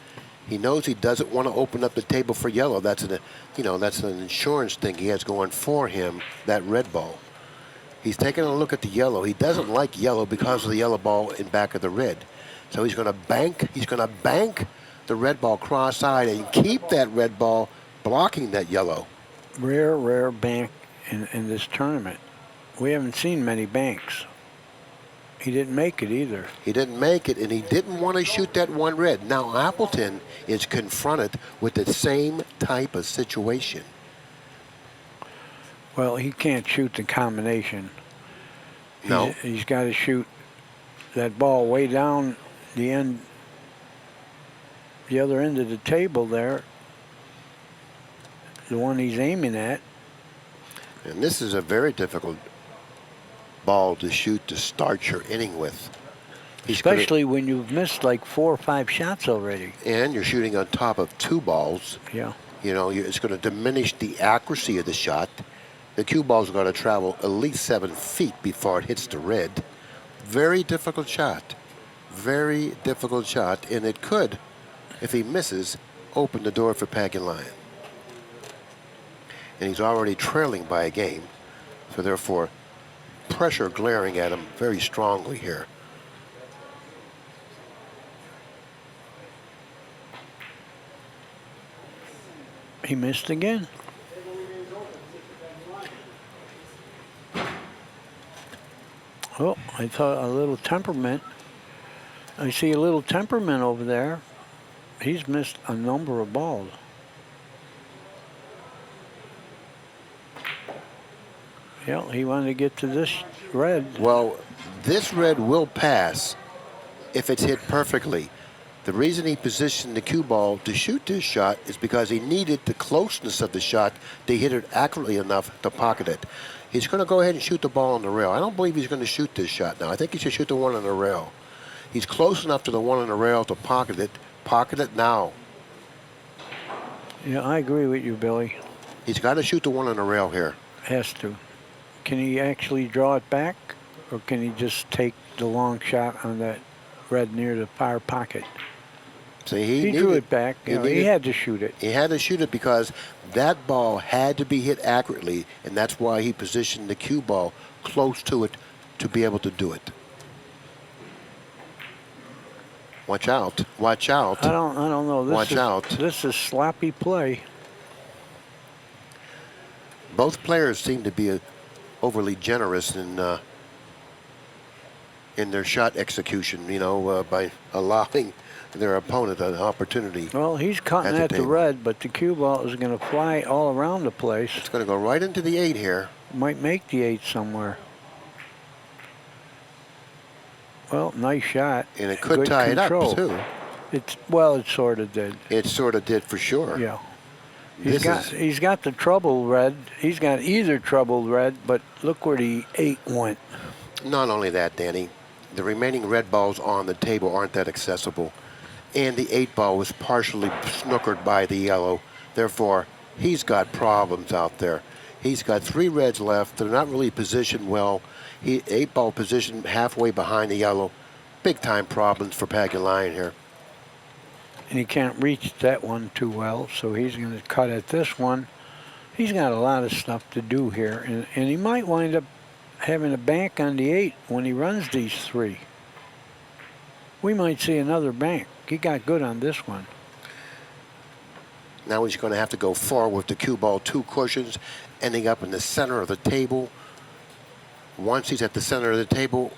He knows he doesn't want to open up the table for yellow. That's an insurance thing he has going for him, that red ball. He's taking a look at the yellow. He doesn't like yellow because of the yellow ball in back of the red. So he's going to bank the red ball cross-eyed and keep that red ball blocking that yellow. Rare bank in this tournament. We haven't seen many banks. He didn't make it either. He didn't make it, and he didn't want to shoot that one red. Now Appleton is confronted with the same type of situation. Well, he can't shoot the combination. No. He's got to shoot that ball way down the other end of the table there. The one he's aiming at. And this is a very difficult ball to shoot to start your inning with. Especially when you've missed like 4 or 5 shots already. And you're shooting on top of 2 balls. Yeah. You know, it's going to diminish the accuracy of the shot. The cue ball's going to travel at least 7 feet before it hits the red. Very difficult shot. Very difficult shot. And it could, if he misses, open the door for Pagulayan. And he's already trailing by a game. So therefore, pressure glaring at him very strongly here. He missed again. Oh, I thought a little temperament. I see a little temperament over there. He's missed a number of balls. Yeah, he wanted to get to this red. Well, this red will pass if it's hit perfectly. The reason he positioned the cue ball to shoot this shot is because he needed the closeness of the shot to hit it accurately enough to pocket it. He's going to go ahead and shoot the ball on the rail. I don't believe he's going to shoot this shot now. I think he should shoot the one on the rail. He's close enough to the one on the rail to pocket it. Pocket it now. Yeah, I agree with you, Billy. He's got to shoot the one on the rail here. Has to. Can he actually draw it back, or can he just take the long shot on that red near the far pocket? See, he drew it back. You know, he needed- had to shoot it. He had to shoot it because that ball had to be hit accurately, and that's why he positioned the cue ball close to it to be able to do it. Watch out! Watch out! I don't know. Watch out. This is sloppy play. Both players seem to be overly generous in their shot execution. You know, by allowing their opponent an opportunity. Well, he's cutting at at the table. red, but the cue ball is going to fly all around the place. It's going to go right into the 8 here. Might make the 8 somewhere. Well, nice shot. And it could Good tie control. it up, too. It sort of did. It sort of did for sure. Yeah. This He's got the trouble red. He's got either troubled red, but look where the 8 went. Not only that, Danny, the remaining red balls on the table aren't that accessible. And the 8 ball was partially snookered by the yellow. Therefore, he's got problems out there. He's got 3 reds left. They're not really positioned well. 8 ball positioned halfway behind the yellow. Big time problems for Pagulayan here. And he can't reach that one too well, so he's going to cut at this one. He's got a lot of stuff to do here, and he might wind up having a bank on the 8 when he runs these 3. We might see another bank. He got good on this one. Now he's going to have to go forward with the cue ball 2 cushions, ending up in the center of the table. Once he's at the center of the table,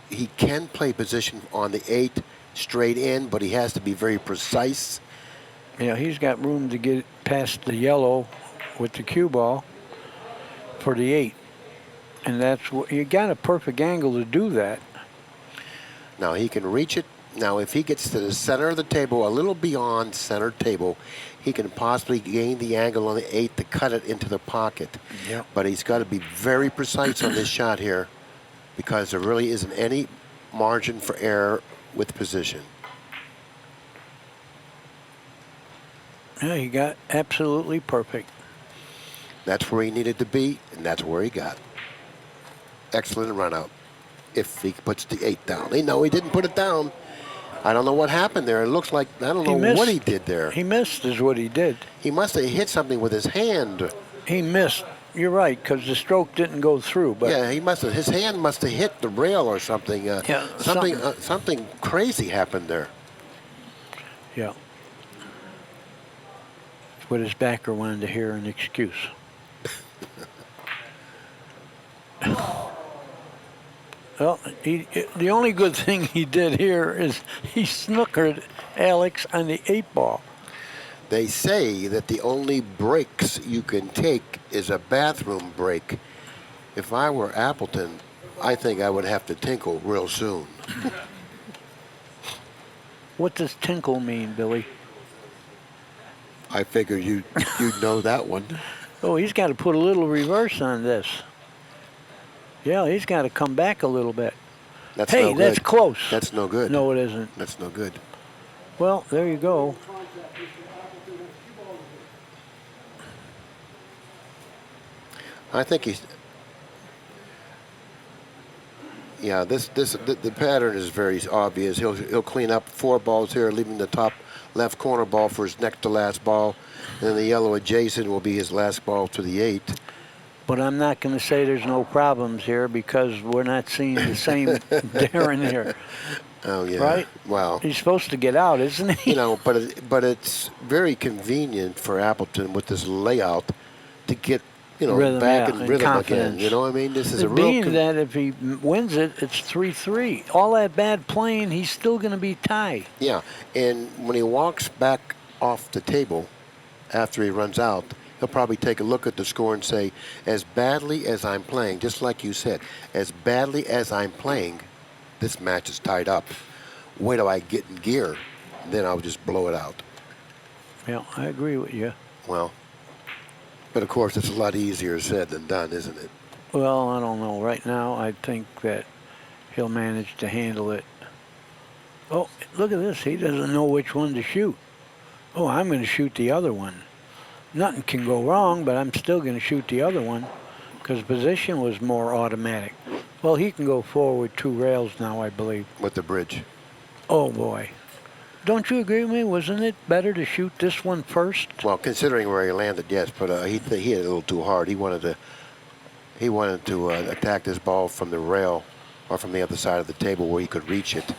he can play position on the 8 straight in, but he has to be very precise. Yeah, he's got room to get past the yellow with the cue ball for the 8. And that's what you got, a perfect angle to do that. Now he can reach it. Now if he gets to the center of the table, a little beyond center table, he can possibly gain the angle on the 8 to cut it into the pocket. Yep. But he's got to be very precise on this shot here because there really isn't any margin for error with position. Yeah, he got absolutely perfect. That's where he needed to be, and that's where he got. Excellent run out. If he puts the 8 down. No, he didn't put it down. I don't know what happened there. It looks like, I don't know what he did there. He missed is what he did. He must have hit something with his hand. He missed. You're right, because the stroke didn't go through. But Yeah, he must have. His hand must have hit the rail or something. Yeah, something crazy happened there. yeah. That's what his backer wanted to hear, an excuse. Well, the only good thing he did here is he snookered Alex on the 8 ball. They say that the only breaks you can take is a bathroom break. If I were Appleton, I think I would have to tinkle real soon. What does tinkle mean, Billy? I figured you'd know that one. Oh, he's got to put a little reverse on this. Yeah, he's got to come back a little bit. That's Hey, no good. that's close. That's no good. No, it isn't. That's no good. Well, there you go. I think he's. Yeah, the pattern is very obvious. He'll clean up 4 balls here, leaving the top left corner ball for his next to last ball, and then the yellow adjacent will be his last ball to the 8. But I'm not going to say there's no problems here because we're not seeing the same Darren here. Oh yeah. Right? Wow. He's supposed to get out, isn't he? You know, but it's very convenient for Appleton with this layout to get Rhythm, back yeah, in and rhythm confidence. again. You know what I mean? This is a real. Being that if he wins it, it's 3-3. All that bad playing, he's still going to be tied. Yeah, and when he walks back off the table after he runs out, he'll probably take a look at the score and say, as badly as I'm playing, just like you said, as badly as I'm playing, this match is tied up. Wait till I get in gear, then I'll just blow it out. Yeah, I agree with you. Well, but of course, it's a lot easier said than done, isn't it? Well, I don't know. Right now, I think that he'll manage to handle it. Oh, look at this. He doesn't know which one to shoot. Oh, I'm going to shoot the other one. Nothing can go wrong, but I'm still going to shoot the other one because position was more automatic. Well, he can go forward 2 rails now, I believe. With the bridge. Oh, boy. Don't you agree with me? Wasn't it better to shoot this one first? Well, considering where he landed, yes, but he hit it a little too hard. He wanted to attack this ball from the rail or from the other side of the table where he could reach it.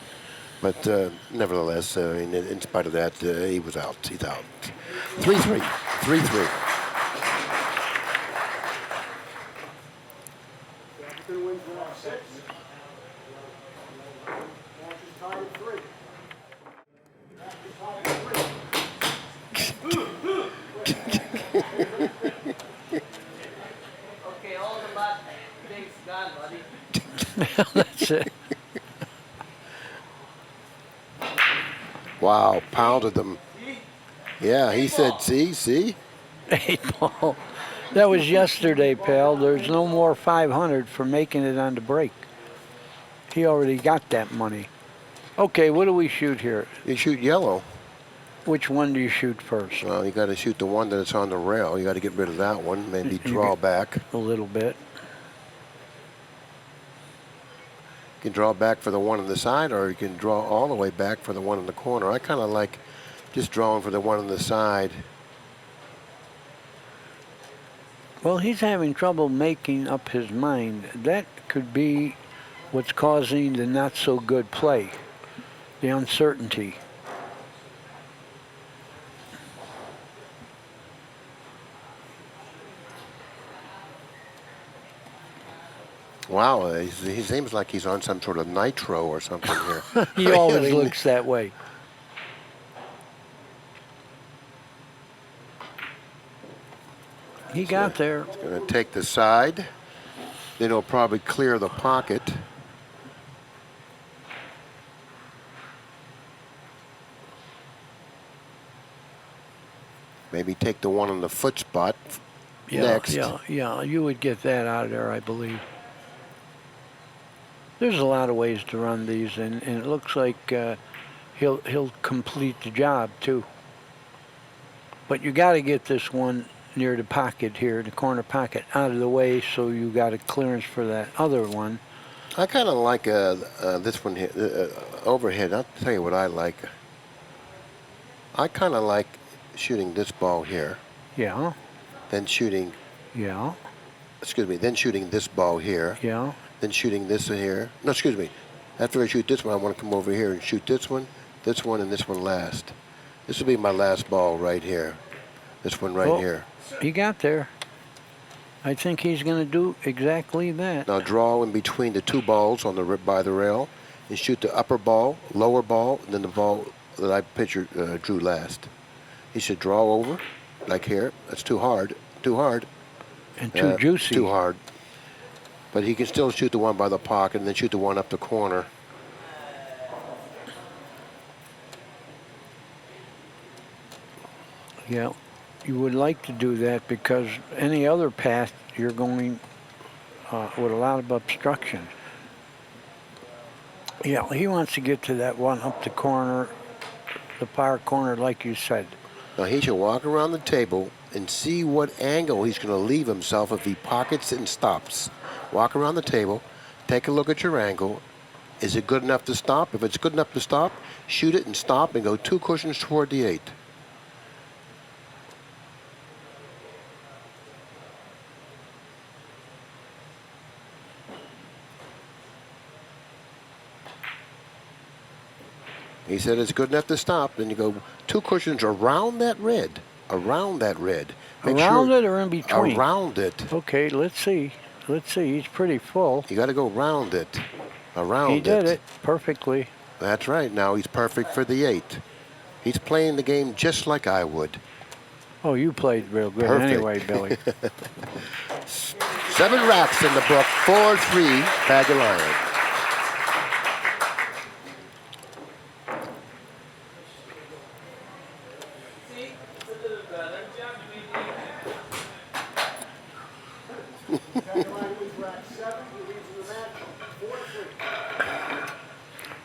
But nevertheless, in spite of that, he was out. He's out. 3-3. 3-3. Wins round 6. Match is tied at 3. Okay, all the bad things gone, buddy. That's it. Wow, pounded them. Yeah, he said, see? 8 ball. That was yesterday, pal. There's no more 500 for making it on the break. He already got that money. Okay, what do we shoot here? You shoot yellow. Which one do you shoot first? Well, you got to shoot the one that's on the rail. You got to get rid of that one. Maybe draw back. A little bit. You can draw back for the one on the side, or you can draw all the way back for the one in the corner. I kind of like just drawing for the one on the side. Well, he's having trouble making up his mind. That could be what's causing the not so good play, the uncertainty. Wow, he seems like he's on some sort of nitro or something here. He always looks that way. He got there. He's going to take the side. Then he'll probably clear the pocket. Maybe take the one on the foot spot next. Yeah, you would get that out of there, I believe. There's a lot of ways to run these, and it looks like he'll complete the job too. But you got to get this one near the pocket here, the corner pocket, out of the way, so you got a clearance for that other one. I kind of like this one here, overhead. I'll tell you what I like. I kind of like shooting this ball here. Yeah. Then shooting. Yeah. Excuse me. Then shooting this ball here. Yeah. Then shooting this here. No, excuse me. After I shoot this one, I want to come over here and shoot this one, and this one last. This will be my last ball right here. This one right here. He got there. I think he's going to do exactly that. Now draw in between the two balls on the by the rail, and shoot the upper ball, lower ball, and then the ball that I drew last. He should draw over, like here. That's too hard. Too hard. And too juicy. Too hard. But he can still shoot the one by the pocket and then shoot the one up the corner. Yeah, you would like to do that because any other path you're going with a lot of obstruction. Yeah, he wants to get to that one up the corner, the far corner, like you said. Now he should walk around the table and see what angle he's going to leave himself if he pockets and stops. Walk around the table, take a look at your angle. Is it good enough to stop? If it's good enough to stop, shoot it and stop and go 2 cushions toward the 8. He said it's good enough to stop. Then you go 2 cushions around that red. Around that red. Around it or in between? Around it. Okay, let's see. Let's see. He's pretty full. You got to go round it. Around it. He did it perfectly. That's right. Now he's perfect for the 8. He's playing the game just like I would. Oh, you played real good Perfect. anyway, Billy. 7 racks in the book. 4-3 Pagulayan.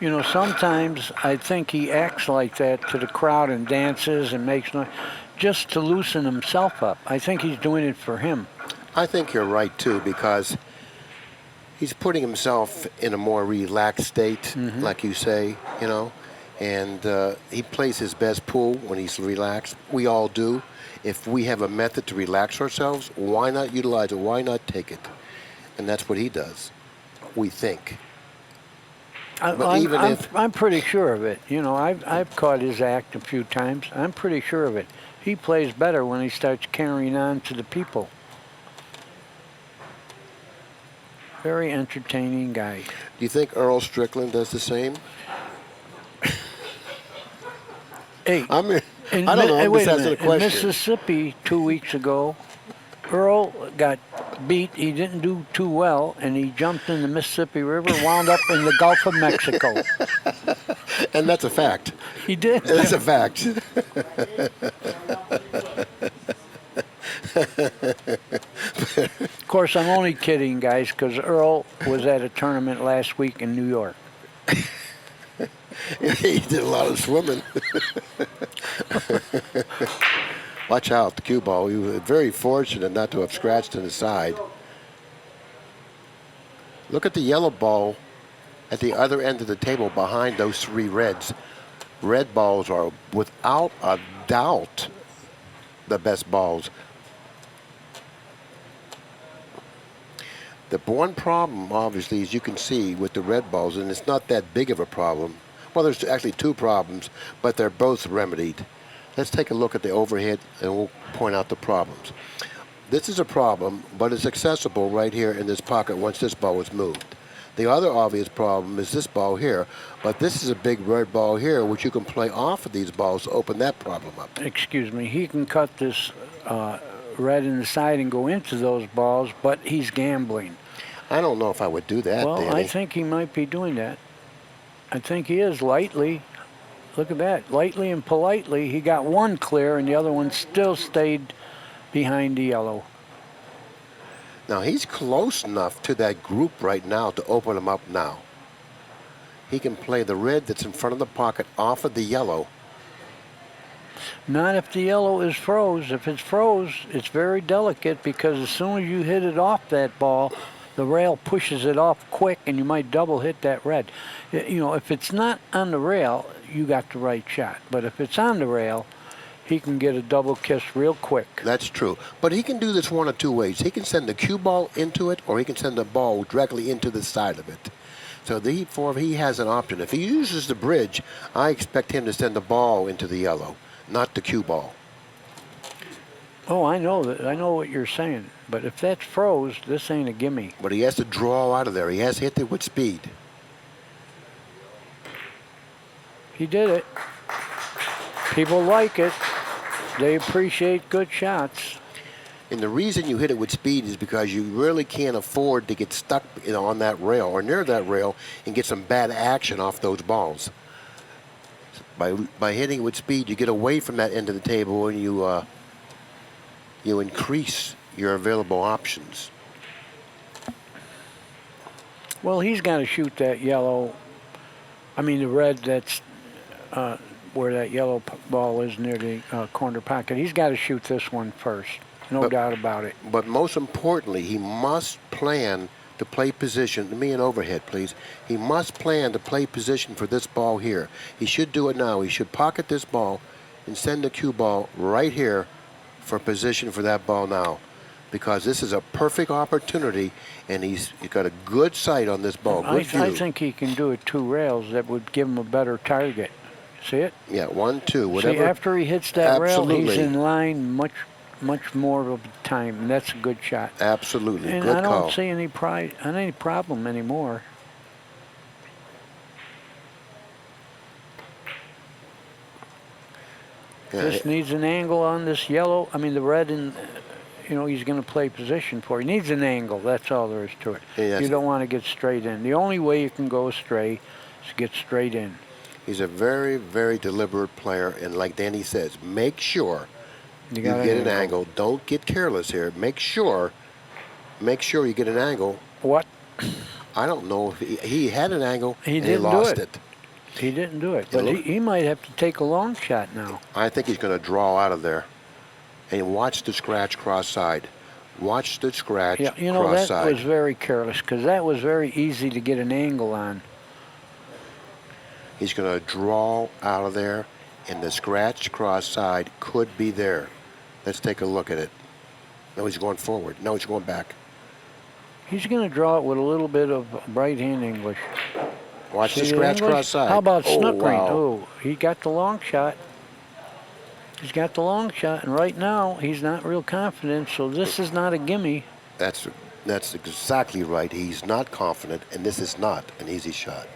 You know, sometimes I think he acts like that to the crowd and dances and makes noise just to loosen himself up. I think he's doing it for him. I think you're right, too, because he's putting himself in a more relaxed state, like you say, you know. And he plays his best pool when he's relaxed. We all do. If we have a method to relax ourselves, why not utilize it? Why not take it? And that's what he does. We think. I'm pretty sure of it. You know, I've caught his act a few times. I'm pretty sure of it. He plays better when he starts carrying on to the people. Very entertaining guy. Do you think Earl Strickland does the same? Hey, I mean, I don't know. I'm just asking a question. In Mississippi 2 weeks ago, Earl got beat. He didn't do too well, and he jumped in the Mississippi River, wound up in the Gulf of Mexico. And that's a fact. He did. That's a fact. Of course, I'm only kidding, guys, because Earl was at a tournament last week in New York. He did a lot of swimming. Watch out, the cue ball. He was very fortunate not to have scratched in the side. Look at the yellow ball at the other end of the table behind those three reds. Red balls are, without a doubt, the best balls. The one problem, obviously, as you can see with the red balls, and it's not that big of a problem. Well, there's actually two problems, but they're both remedied. Let's take a look at the overhead, and we'll point out the problems. This is a problem, but it's accessible right here in this pocket once this ball is moved. The other obvious problem is this ball here, but this is a big red ball here, which you can play off of these balls to open that problem up. Excuse me. He can cut this red in the side and go into those balls, but he's gambling. I don't know if I would do that, Well, Danny. I think he might be doing that. I think he is lightly. Look at that. Lightly and politely, he got one clear, and the other one still stayed behind the yellow. Now, he's close enough to that group right now to open him up now. He can play the red that's in front of the pocket off of the yellow. Not if the yellow is froze. If it's froze, it's very delicate because as soon as you hit it off that ball, the rail pushes it off quick and you might double hit that red. You know, if it's not on the rail, you got the right shot. But if it's on the rail, he can get a double kiss real quick. That's true. But he can do this one of two ways. He can send the cue ball into it, or he can send the ball directly into the side of it. So therefore, he has an option. If he uses the bridge, I expect him to send the ball into the yellow, not the cue ball. Oh, I know that. I know what you're saying. But if that's froze, this ain't a gimme. But he has to draw out of there. He has to hit it with speed. He did it. People like it. They appreciate good shots. And the reason you hit it with speed is because you really can't afford to get stuck on that rail or near that rail and get some bad action off those balls. By hitting it with speed, you get away from that end of the table and you increase your available options. Well, he's got to shoot that yellow. I mean, the red that's where that yellow ball is near the corner pocket. He's got to shoot this one first. No doubt about it. But most importantly, he must plan to play position. Give me an overhead, please. He must plan to play position for this ball here. He should do it now. He should pocket this ball and send the cue ball right here for position for that ball now. Because this is a perfect opportunity, and he's got a good sight on this ball. Good view. I think he can do it two rails. That would give him a better target. See it? Yeah, 1, 2, whatever. See, after he hits that Absolutely. rail, he's in line much more of the time, and that's a good shot. Absolutely, and good I call. don't see any problem anymore. Yeah, This needs an angle on this yellow. I mean, the red and, you know, he's going to play position for. He needs an angle. That's all there is to it. Yes. You don't want to get straight in. The only way you can go astray is to get straight in. He's a very, very deliberate player, and like Danny says, make sure you got get an angle. Don't get careless here. Make sure you get an angle. What? I don't know if he had an angle He and didn't he lost do it. He didn't do it, Yeah, but look. he might have to take a long shot now. I think he's going to draw out of there. And watch the scratch cross side. Watch the scratch Yeah, you know, cross that side. was very careless because that was very easy to get an angle on. He's going to draw out of there, and the scratch cross side could be there. Let's take a look at it. No, he's going forward. No, he's going back. He's going to draw it with a little bit of right hand English. Watch the See scratch English? cross side. How about Oh, snookering? wow. Oh, he got the long shot. He's got the long shot, and right now he's not real confident, so this is not a gimme. That's exactly right. He's not confident, and this is not an easy shot.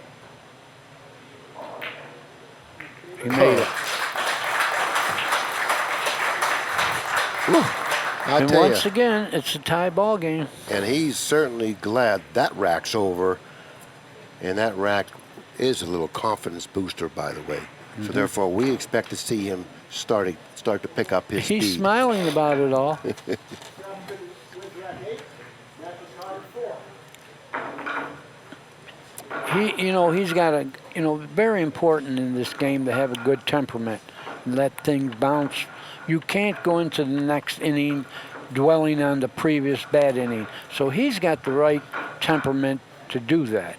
He made it. I And tell once you, again, it's a tie ball game. and he's certainly glad that rack's over, and that rack is a little confidence booster, by the way. So therefore, we expect to see him start to pick up his He's speed. smiling about it all. He's got very important in this game to have a good temperament and let things bounce. You can't go into the next inning dwelling on the previous bad inning. So he's got the right temperament to do that,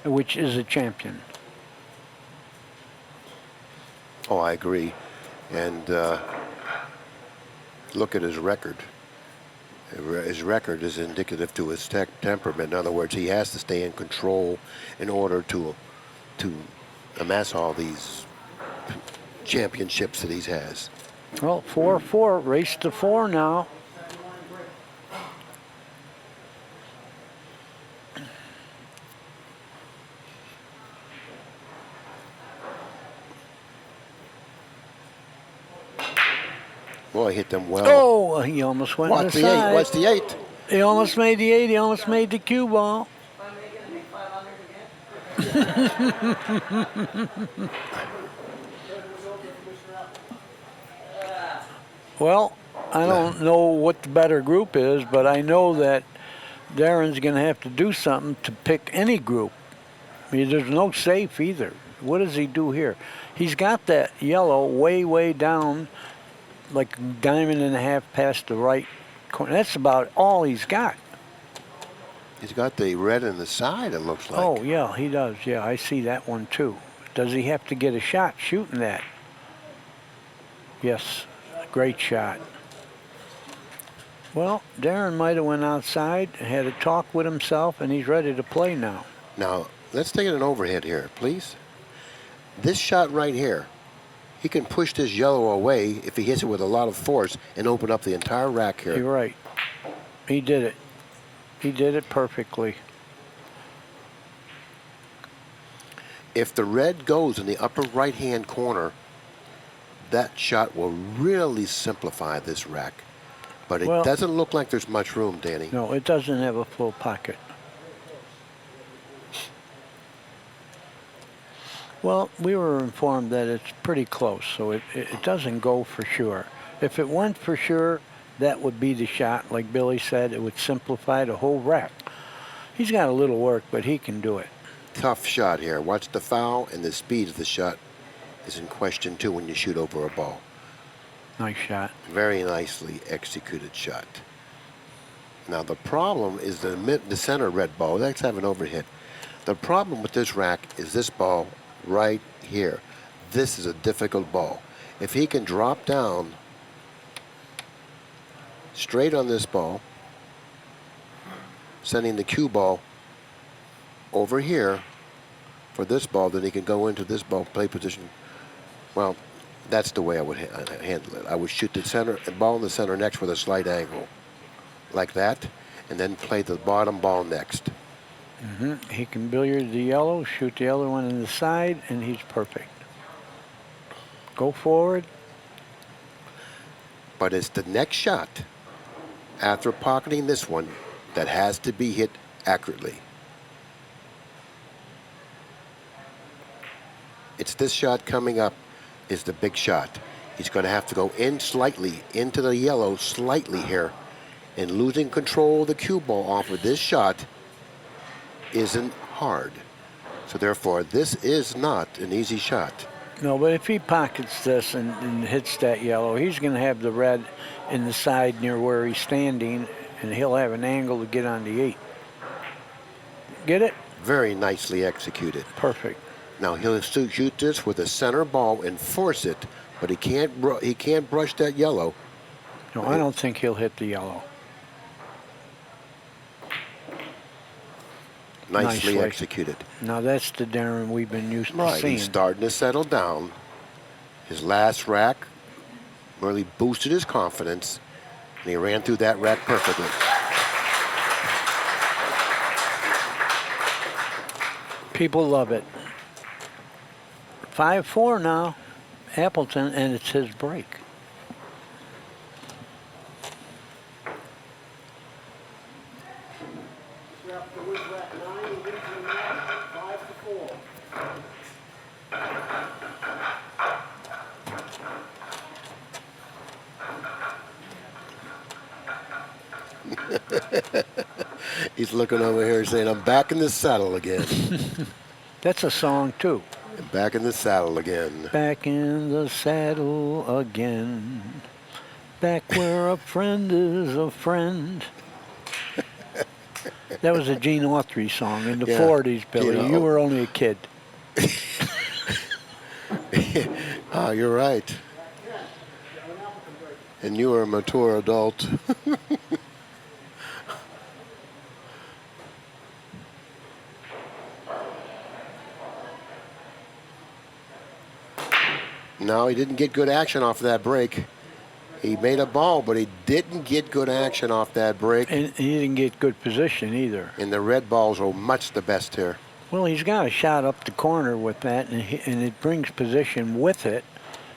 which is a champion. Oh, I agree. And look at his record. His record is indicative to his temperament. In other words, he has to stay in control in order to amass all these championships that he has. Well, 4-4, race to 4 now. Boy, hit them well. Oh, he almost went What's to the the eight? side. What's the eight? He almost made the 8. He almost made the cue ball. Am I making it 500 again? Well, I don't know what the better group is, but I know that Darren's going to have to do something to pick any group. I mean, there's no safe either. What does he do here? He's got that yellow way, way down, like a diamond and a half past the right corner. That's about all he's got. He's got the red in the side, it looks like. Oh, yeah, he does. Yeah, I see that one too. Does he have to get a shot shooting that? Yes, great shot. Well, Darren might have went outside and had a talk with himself, and he's ready to play now. Now, let's take an overhead here, please. This shot right here, he can push this yellow away if he hits it with a lot of force and open up the entire rack here. You're right. He did it. He did it perfectly. If the red goes in the upper right-hand corner, that shot will really simplify this rack. But it Well- doesn't look like there's much room, Danny. No, it doesn't have a full pocket. Well, we were informed that it's pretty close, so it doesn't go for sure. If it went for sure, that would be the shot. Like Billy said, it would simplify the whole rack. He's got a little work, but he can do it. Tough shot here. Watch the foul, and the speed of the shot is in question, too, when you shoot over a ball. Nice shot. Very nicely executed shot. Now, the problem is the center red ball. Let's have an overhit. The problem with this rack is this ball right here. This is a difficult ball. If he can drop down straight on this ball, sending the cue ball over here for this ball, then he can go into this ball play position. Well, that's the way I would handle it. I would shoot the ball in the center next with a slight angle, like that, and then play the bottom ball next. He can billiard the yellow, shoot the other one in the side, and he's perfect. Go forward. But it's the next shot, after pocketing this one, that has to be hit accurately. It's this shot coming up is the big shot. He's going to have to go in slightly, into the yellow slightly here, and losing control of the cue ball off of this shot isn't hard. So therefore, this is not an easy shot. No, but if he pockets this and hits that yellow, he's going to have the red in the side near where he's standing, and he'll have an angle to get on the 8. Get it? Very nicely executed. Perfect. Now he'll shoot this with a center ball and force it, but he can't brush that yellow. No, I don't think he'll hit the yellow. Nicely executed. Now that's the Darren we've been used to Right, seeing. he's starting to settle down. His last rack really boosted his confidence, and he ran through that rack perfectly. People love it. 5-4 now, Appleton, and it's his break. He's looking over here saying, I'm back in the saddle again. That's a song, too. I'm back in the saddle again. Back in the saddle again. Back where a friend is a friend. That was a Gene Autry song in the 40s, Billy. You were only a kid. Ah, you're right. And you were a mature adult. No, he didn't get good action off that break. He made a ball, but he didn't get good action off that break. And he didn't get good position either. And the red balls are much the best here. Well, he's got a shot up the corner with that, and it brings position with it.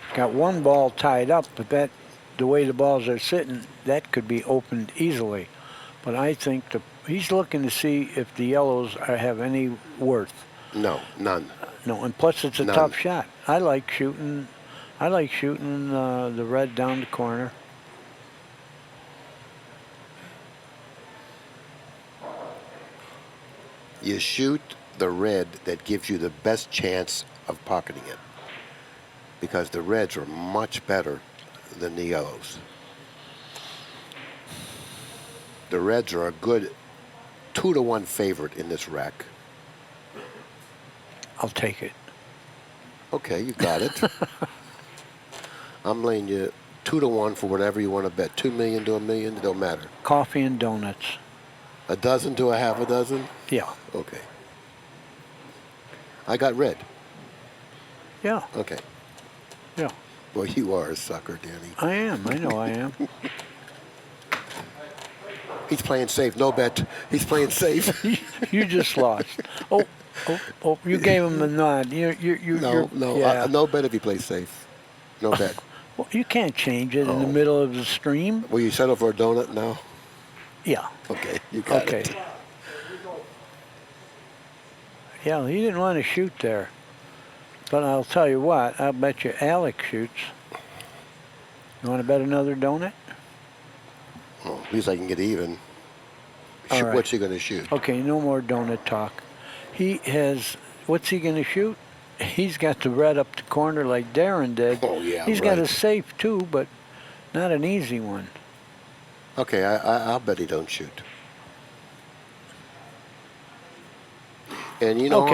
He's got one ball tied up, but the way the balls are sitting, that could be opened easily. But I think he's looking to see if the yellows have any worth. No, none. No, and plus it's a None. tough shot. I like shooting the red down the corner. You shoot the red that gives you the best chance of pocketing it, because the reds are much better than the yellows. The reds are a good 2-to-1 favorite in this rack. I'll take it. Okay, you got it. I'm laying you 2-to-1 for whatever you want to bet. 2 million to 1 million, it don't matter. Coffee and donuts. A dozen to a half a dozen? Yeah. Okay. I got red. Yeah. Okay. Yeah. Well, you are a sucker, Danny. I am. I know I am. He's playing safe. No bet. He's playing safe. You just lost. Oh! You gave him the nod. No, no bet if he plays safe. No bet. Well, you can't change it in the middle of the stream. Will you settle for a donut now? Yeah. Okay, you got it. Yeah, he didn't want to shoot there. But I'll tell you what, I'll bet you Alex shoots. You want to bet another donut? Well, at least I can get even. All right. What's he going to shoot? Okay, no more donut talk. What's he going to shoot? He's got the red up the corner like Darren did. Oh, yeah, He's got a safe too, but not an easy one. Okay, I'll bet he don't shoot. And you know,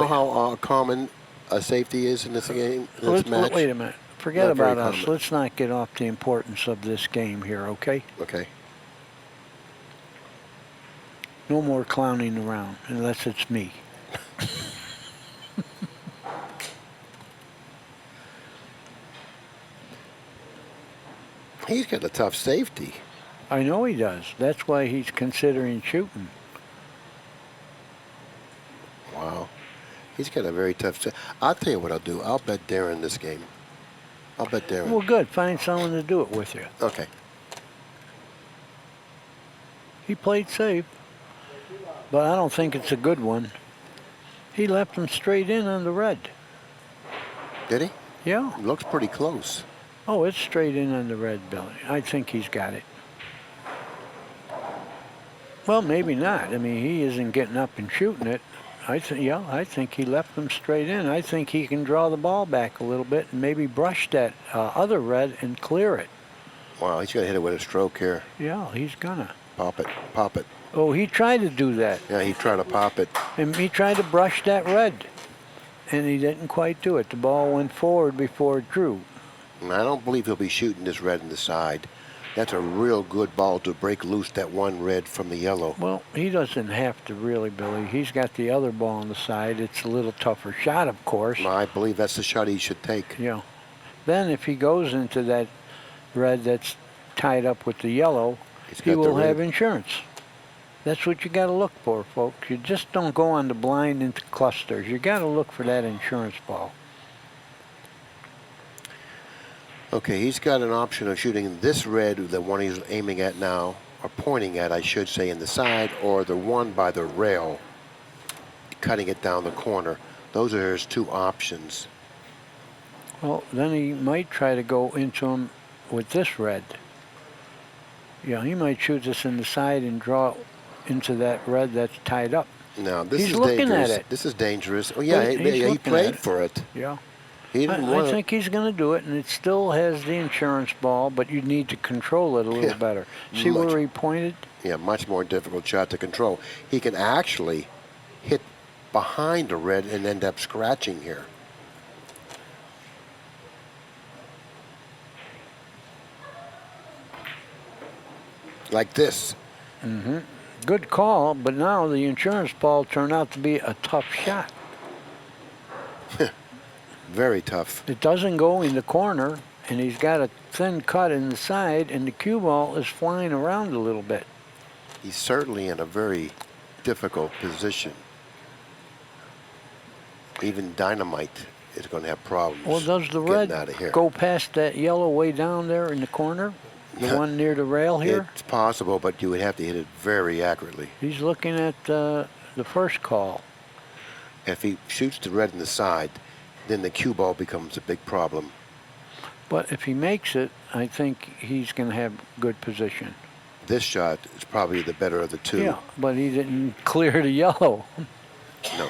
how common a safety is in this game, in this match? Wait a minute. Forget Not very about us. common. Let's not get off the importance of this game here, okay? Okay. No more clowning around, unless it's me. He's got a tough safety. I know he does. That's why he's considering shooting. Wow. He's got a very tough safety. I'll tell you what I'll do. I'll bet Darren this game. I'll bet Darren. Well, good. Find someone to do it with you. Okay. He played safe, but I don't think it's a good one. He left him straight in on the red. Did he? Yeah. Looks pretty close. Oh, it's straight in on the red, Billy. I think he's got it. Well, maybe not. I mean, he isn't getting up and shooting it. I think he left them straight in. I think he can draw the ball back a little bit and maybe brush that other red and clear it. Wow, he's going to hit it with a stroke here. Yeah, he's gonna. Pop it, pop it. Oh, he tried to do that. Yeah, he tried to pop it. And he tried to brush that red. and he didn't quite do it. The ball went forward before it drew. And I don't believe he'll be shooting this red in the side. That's a real good ball to break loose that one red from the yellow. Well, he doesn't have to really, Billy. He's got the other ball on the side. It's a little tougher shot, of course. I believe that's the shot he should take. Yeah. Then if he goes into that red that's tied up with the yellow, he will have insurance. That's what you got to look for, folks. You just don't go on the blind into clusters. You got to look for that insurance ball. Okay, he's got an option of shooting this red, the one he's aiming at now, or pointing at, I should say, in the side, or the one by the rail, cutting it down the corner. Those are his two options. Well, then he might try to go into him with this red. Yeah, he might shoot this in the side and draw into that red that's tied up. Now, this He's is looking dangerous. at it. This is dangerous. Oh, yeah, He's he looking played at it. for it. Yeah. He didn't want I think he's going to do it, and it still has the insurance ball, but you need to control it a little better. See where he pointed? Yeah, much more difficult shot to control. He can actually hit behind the red and end up scratching here. Like this. Mm-hmm. Good call, but now the insurance ball turned out to be a tough shot. Very tough. It doesn't go in the corner, and he's got a thin cut in the side, and the cue ball is flying around a little bit. He's certainly in a very difficult position. Even Dynamite is going to have problems. Well, does the getting red out of here. go past that yellow way down there in the corner? The one near the rail here? It's possible, but you would have to hit it very accurately. He's looking at the first call. If he shoots the red in the side, then the cue ball becomes a big problem. But if he makes it, I think he's going to have good position. This shot is probably the better of the two. Yeah, but he didn't clear the yellow. No.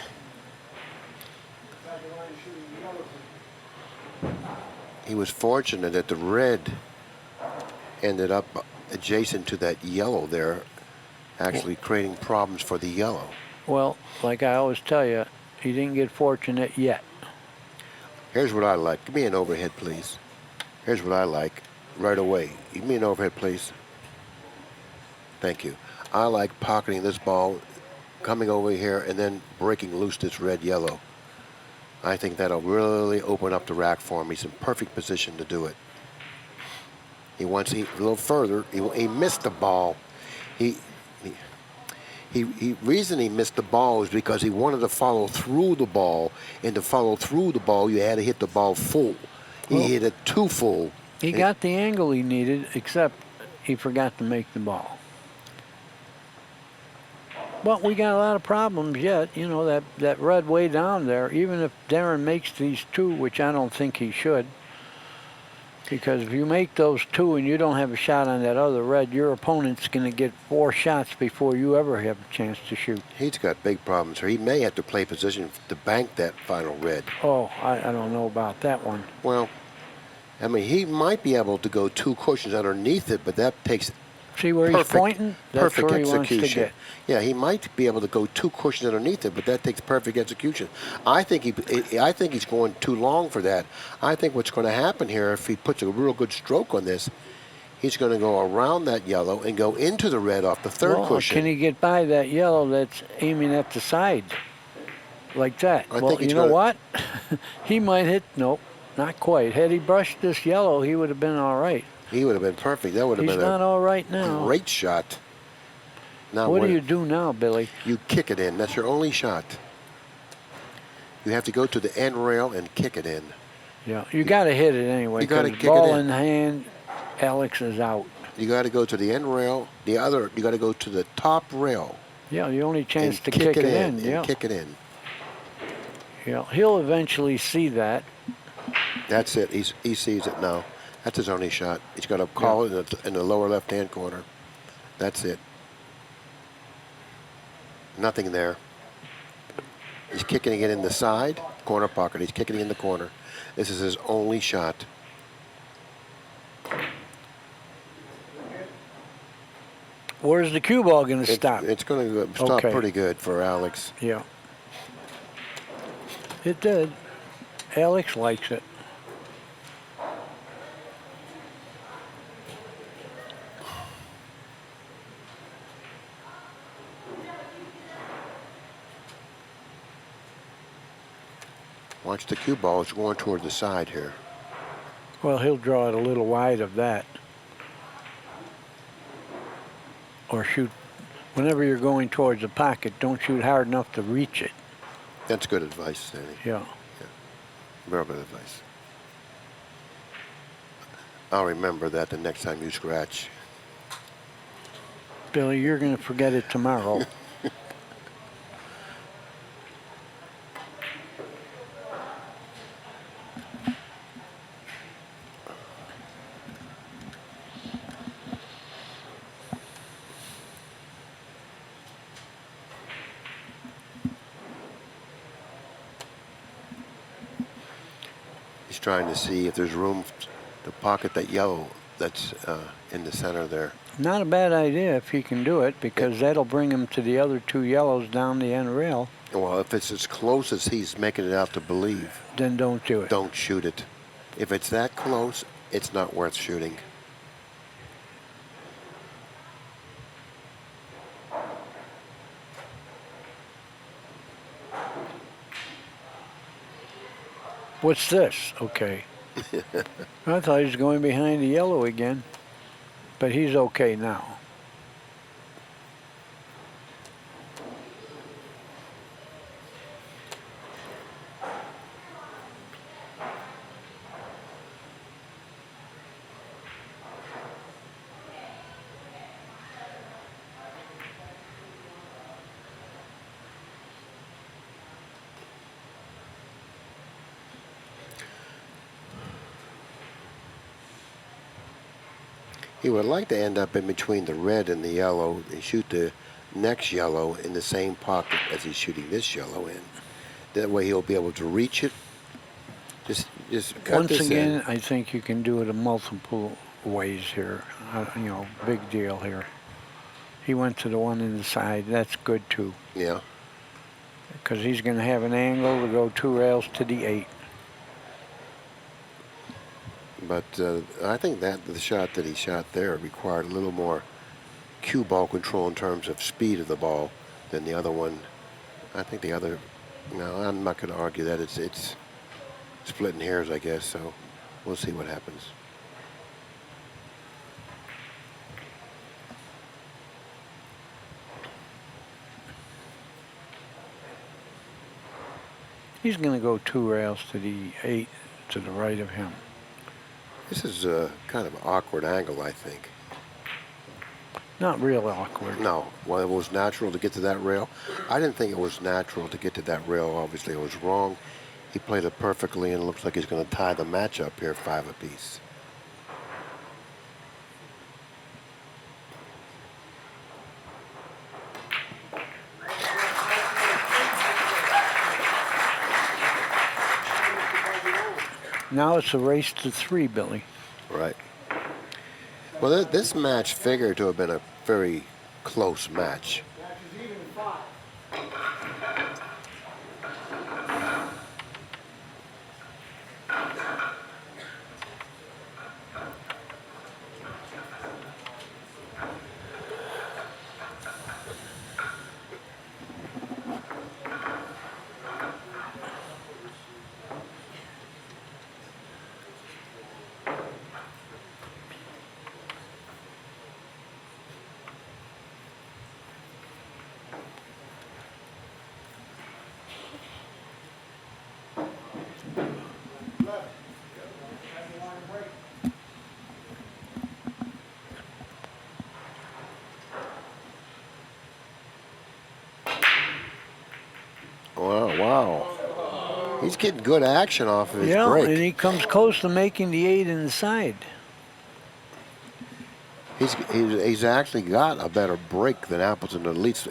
He was fortunate that the red ended up adjacent to that yellow there, actually creating problems for the yellow. Well, like I always tell you, he didn't get fortunate yet. Here's what I like. Give me an overhead, please. Here's what I like right away. Give me an overhead, please. Thank you. I like pocketing this ball, coming over here, and then breaking loose this red-yellow. I think that'll really open up the rack for him. He's in perfect position to do it. He wants a little further. He missed the ball. Reason he missed the ball is because he wanted to follow through the ball, and to follow through the ball, you had to hit the ball full. He hit it too full. He got the angle he needed, except he forgot to make the ball. But we got a lot of problems yet. You know, that red way down there, even if Darren makes these two, which I don't think he should, because if you make those two and you don't have a shot on that other red, your opponent's going to get 4 shots before you ever have a chance to shoot. He's got big problems here. He may have to play position to bank that final red. Oh, I don't know about that one. Well, I mean, he might be able to go 2 cushions underneath it, but that takes See where he's pointing? That's perfect where he wants to execution. get. Yeah, he might be able to go 2 cushions underneath it, but that takes perfect execution. I think he's going too long for that. I think what's going to happen here, if he puts a real good stroke on this, he's going to go around that yellow and go into the red off the third cushion. Can he get by that yellow that's aiming at the side? Like that. I well, think he's you know gonna- what? He might hit, nope, not quite. Had he brushed this yellow, he would have been all right. He would have been perfect. That would have He's been not a all right now. great shot. Now What do you do now, Billy? You kick it in. That's your only shot. You have to go to the end rail and kick it in. Yeah, you got to hit it anyway. You gotta 'cause kick it ball in. in hand, Alex is out. You got to go to the end rail. You got to go to the top rail. Yeah, the only chance and to kick it in. and Yeah, kick it in. yeah. He'll eventually see that. That's it. He sees it now. That's his only shot. He's got to call it in the lower left-hand corner. That's it. Nothing there. He's kicking it in the side, corner pocket. He's kicking it in the corner. This is his only shot. Where's the cue ball going to stop? It's going to stop Okay. pretty good for Alex. Yeah. It did. Alex likes it. Watch the cue ball. It's going toward the side here. Well, he'll draw it a little wide of that. Or shoot, whenever you're going towards the pocket, don't shoot hard enough to reach it. That's good advice, Danny. Yeah. Very good advice. I'll remember that the next time you scratch. Billy, you're going to forget it tomorrow. He's trying to see if there's room to pocket that yellow that's in the center there. Not a bad idea if he can do it, because that'll bring him to the other two yellows down the end rail. Well, if it's as close as he's making it out to believe, Then don't do it. don't shoot it. If it's that close, it's not worth shooting. What's this? Okay. I thought he was going behind the yellow again, but he's okay now. He would like to end up in between the red and the yellow and shoot the next yellow in the same pocket as he's shooting this yellow in. That way he'll be able to reach it. Just cut Once this again, in. I think you can do it in multiple ways here. You know, big deal here. He went to the one in the side. That's good too, Yeah. because he's going to have an angle to go 2 rails to the 8. But I think that the shot that he shot there required a little more cue ball control in terms of speed of the ball than the other one. I think the other, no, I'm not going to argue that. It's splitting hairs, I guess, so we'll see what happens. He's going to go 2 rails to the 8 to the right of him. This is a kind of awkward angle, I think. Not real awkward. No, well, it was natural to get to that rail. I didn't think it was natural to get to that rail. Obviously, it was wrong. He played it perfectly, and it looks like he's going to tie the match up here, 5 apiece. Now it's a race to 3, Billy. Right. Well, this match figured to have been a very close match. Wow. He's getting good action off of his break. And he comes close to making the 8 inside. He's actually got a better break than Appleton. At least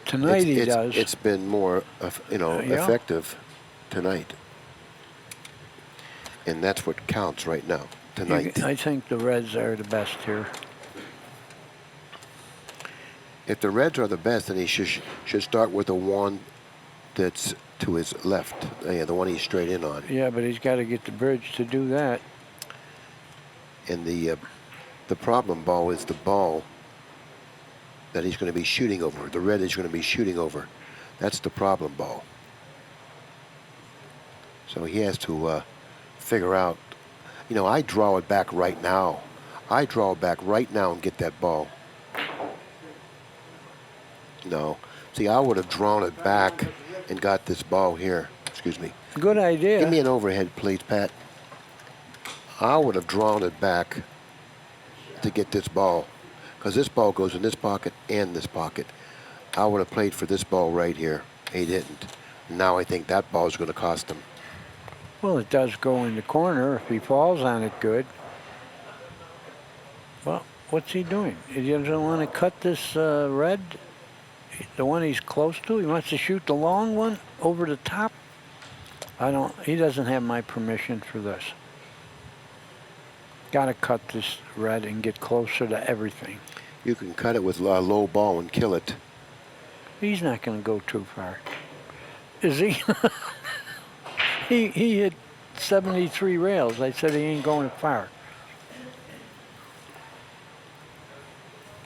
Tonight he does. It's been more, effective tonight, and that's what counts right now. Tonight, I think the Reds are the best here. if the Reds are the best, then he should start with a 1 that's to his left, the one he's straight in on. Yeah, but he's got to get the bridge to do that. And the problem ball is the ball that he's going to be shooting over. The red is going to be shooting over. That's the problem ball. So he has to figure out, I draw it back right now. I draw it back right now and get that ball. No. See, I would have drawn it back and got this ball here. Excuse me. Good idea. Give me an overhead, please, Pat. I would have drawn it back to get this ball, because this ball goes in this pocket and this pocket. I would have played for this ball right here. He didn't. Now I think that ball is going to cost him. Well, it does go in the corner if he falls on it good. Well, what's he doing? He doesn't want to cut this red, the one he's close to. He wants to shoot the long one over the top. He doesn't have my permission for this. Got to cut this red and get closer to everything. You can cut it with a low ball and kill it. He's not going to go too far. Is he? He hit 73 rails. I said he ain't going far.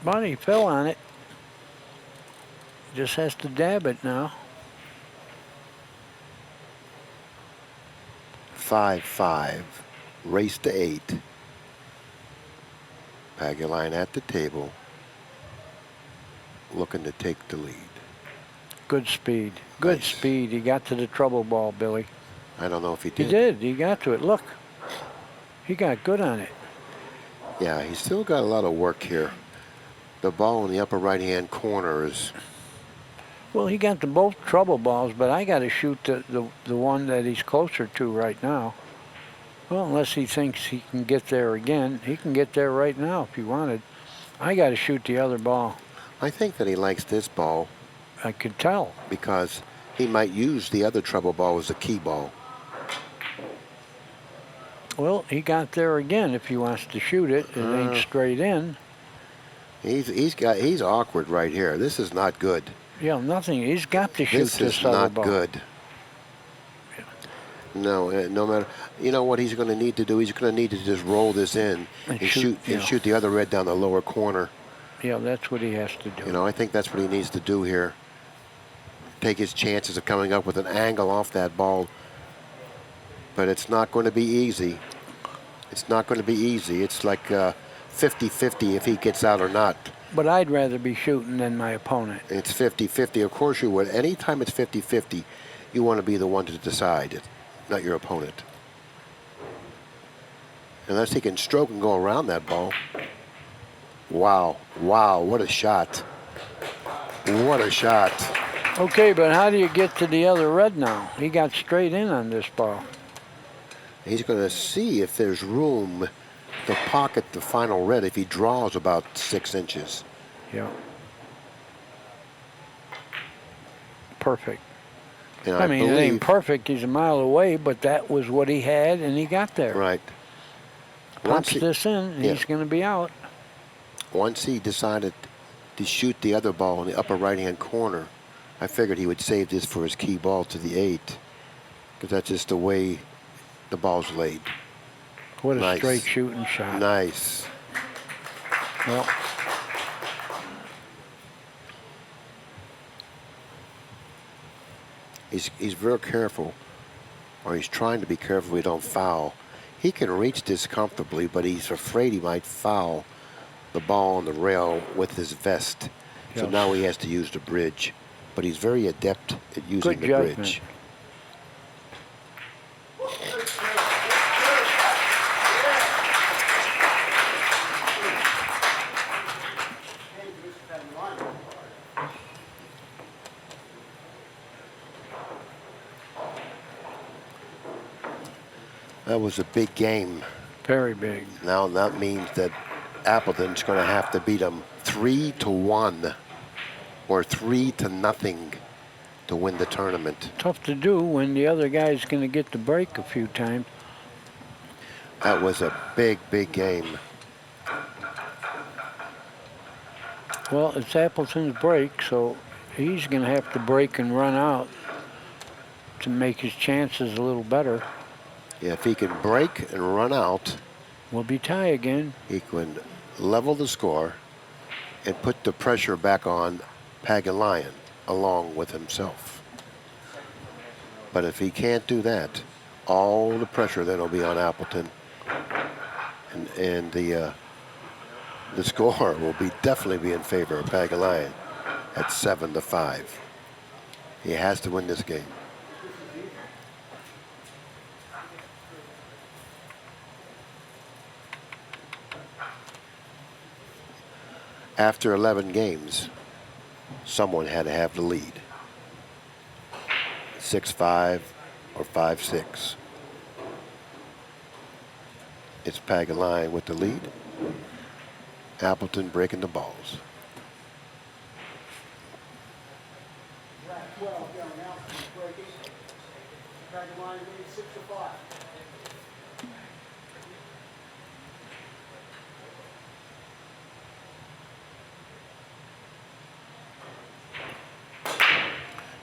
But he fell on it. Just has to dab it now. 5-5. Race to 8. Pagulayan at the table, looking to take the lead. Good speed. Good Nice. speed. He got to the trouble ball, Billy. I don't know if he He did. did. He got to it. Look. He got good on it. Yeah, he's still got a lot of work here. The ball in the upper right-hand corner is... Well, he got to both trouble balls, but I got to shoot the one that he's closer to right now. Well, unless he thinks he can get there again. He can get there right now if he wanted. I got to shoot the other ball. I think that he likes this ball I could tell. because he might use the other trouble ball as a key ball. Well, he got there again if he wants to shoot it. It ain't straight in. He's awkward right here. This is not good. Yeah, nothing. He's got to shoot This is other not ball. good. No, no matter. You know what he's going to need to do? He's going to need to just roll this in and shoot the other red down the lower corner. Yeah, that's what he has to do. I think that's what he needs to do here. Take his chances of coming up with an angle off that ball. But it's not going to be easy. It's not going to be easy. It's like 50-50 if he gets out or not. But I'd rather be shooting than my opponent. It's 50-50. Of course you would. Anytime it's 50-50, you want to be the one to decide it, not your opponent. Unless he can stroke and go around that ball. Wow. Wow, what a shot. What a shot. Okay, but how do you get to the other red now? He got straight in on this ball. He's going to see if there's room to pocket the final red if he draws about 6 inches. Yeah. Perfect. And I mean, it believe, ain't perfect. He's a mile away, but that was what he had, and he got there. right. Pops this in, and yeah. he's going to be out. Once he decided to shoot the other ball in the upper right-hand corner, I figured he would save this for his key ball to the 8, because that's just the way the ball's laid. What a Nice. straight shooting shot. Nice. Well, He's very careful, or he's trying to be careful we don't foul. He can reach this comfortably, but he's afraid he might foul the ball on the rail with his vest. So Yes. now he has to use the bridge. But he's very adept at using good the judgment. bridge. That was a big game. Very big. Now that means that Appleton's going to have to beat him 3-1 or 3-0 to win the tournament. Tough to do when the other guy's going to get the break a few times. That was a big, big game. Well, it's Appleton's break, so he's going to have to break and run out. to make his chances a little better. If he can break and run out, We'll be tie again. he can level the score and put the pressure back on Pagulayan along with himself. But if he can't do that, all the pressure then will be on Appleton, and the score will definitely be in favor of Pagulayan at 7-5. He has to win this game. After 11 games, someone had to have the lead. 6-5 or 5-6. It's Pagulayan with the lead. Appleton breaking the balls.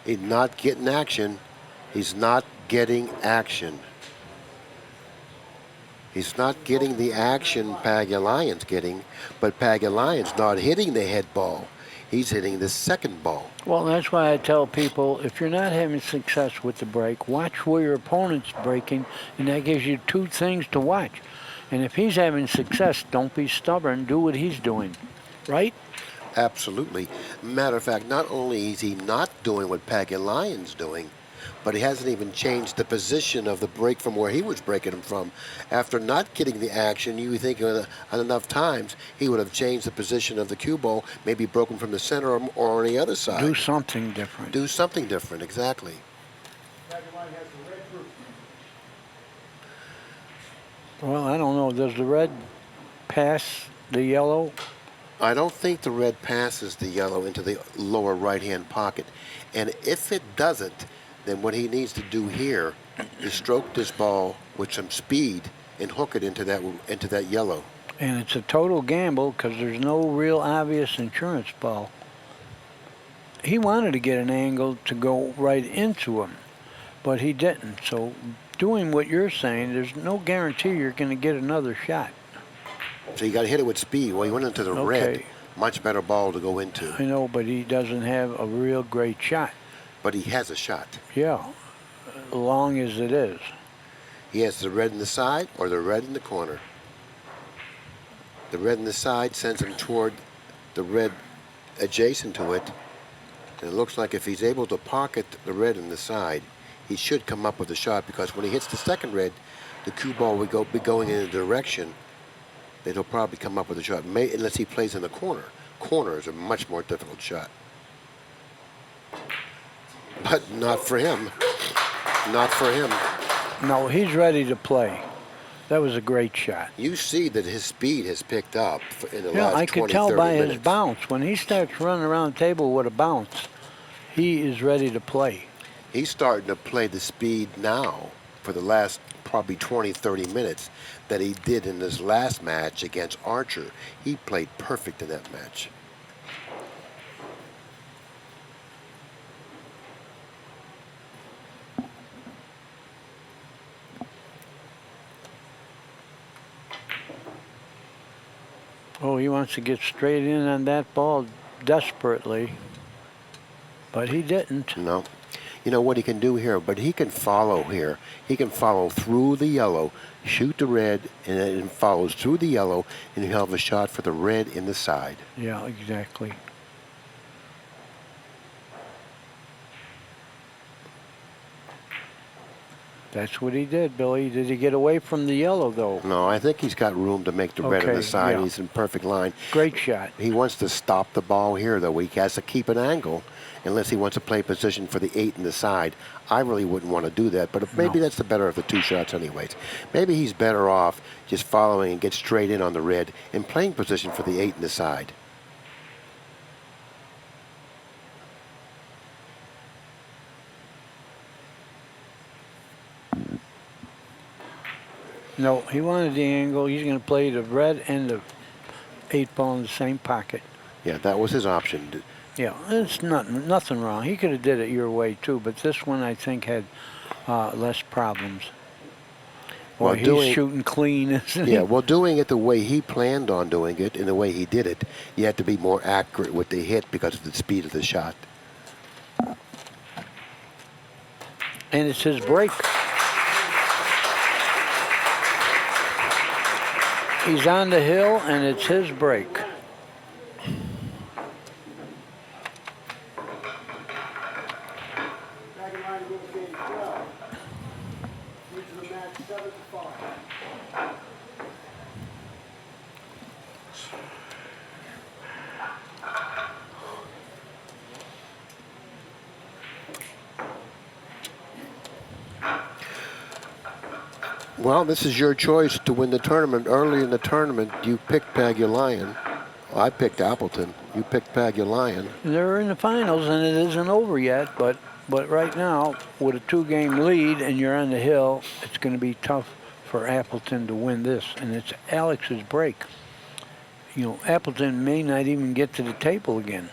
He's not getting action. He's not getting action. He's not getting the action Pagulayan's getting, but Pagulayan's not hitting the head ball. He's hitting the second ball. Well, that's why I tell people, if you're not having success with the break, watch where your opponent's breaking, and that gives you two things to watch. And if he's having success, don't be stubborn. Do what he's doing, right? Absolutely. Matter of fact, not only is he not doing what Pagulayan's doing, but he hasn't even changed the position of the break from where he was breaking him from. After not getting the action, you think enough times he would have changed the position of the cue ball, maybe broken from the center or on the other side. Do something different. Do something different, exactly. Well, I don't know. Does the red pass the yellow? I don't think the red passes the yellow into the lower right-hand pocket. And if it doesn't, then what he needs to do here is stroke this ball with some speed and hook it into that yellow. And it's a total gamble because there's no real obvious insurance ball. He wanted to get an angle to go right into him, but he didn't. So doing what you're saying, there's no guarantee you're going to get another shot. So you got to hit it with speed. Well, he went into the red. Much better ball to go into. I know, but he doesn't have a real great shot. But he has a shot. Yeah, long as it is. He has the red in the side or the red in the corner. The red in the side sends him toward the red adjacent to it. And it looks like if he's able to pocket the red in the side, he should come up with a shot, because when he hits the second red, the cue ball will be going in a direction that he'll probably come up with a shot, unless he plays in the corner. Corner is a much more difficult shot. But not for him. Not for him. No, he's ready to play. That was a great shot. You see that his speed has picked up in the last 20, 30 minutes. Yeah, I could tell by his bounce. When he starts running around the table with a bounce, he is ready to play. He's starting to play the speed now for the last probably 20, 30 minutes that he did in his last match against Archer. He played perfect in that match. Oh, he wants to get straight in on that ball desperately, but he didn't. No. You know what he can do here, but he can follow here. He can follow through the yellow, shoot the red, and then follows through the yellow, and he'll have a shot for the red in the side. Yeah, exactly. That's what he did, Billy. Did he get away from the yellow, though? No, I think he's got room to make the red in the side. Yeah. He's in perfect line. Great shot. He wants to stop the ball here, though. He has to keep an angle unless he wants to play position for the 8 in the side. I really wouldn't want to do that, but maybe that's the better of the two shots anyways. Maybe he's better off just following and get straight in on the red and playing position for the 8 in the side. No, he wanted the angle. He's going to play the red and the 8 ball in the same pocket. Yeah, that was his option. Yeah, it's nothing wrong. He could have did it your way too, but this one I think had less problems. Boy, Well, he's shooting clean, isn't yeah, he? well, doing it the way he planned on doing it and the way he did it, you had to be more accurate with the hit because of the speed of the shot. And it's his break. He's on the hill, and it's his break. Pagulayan wins game 12. Leads the match 7-5. Well, this is your choice to win the tournament. Early in the tournament, you picked Pagulayan. Well, I picked Appleton. You picked Pagulayan. They're in the finals, and it isn't over yet. But right now, with a 2-game lead, and you're on the hill, it's going to be tough for Appleton to win this. And it's Alex's break. You know, Appleton may not even get to the table again.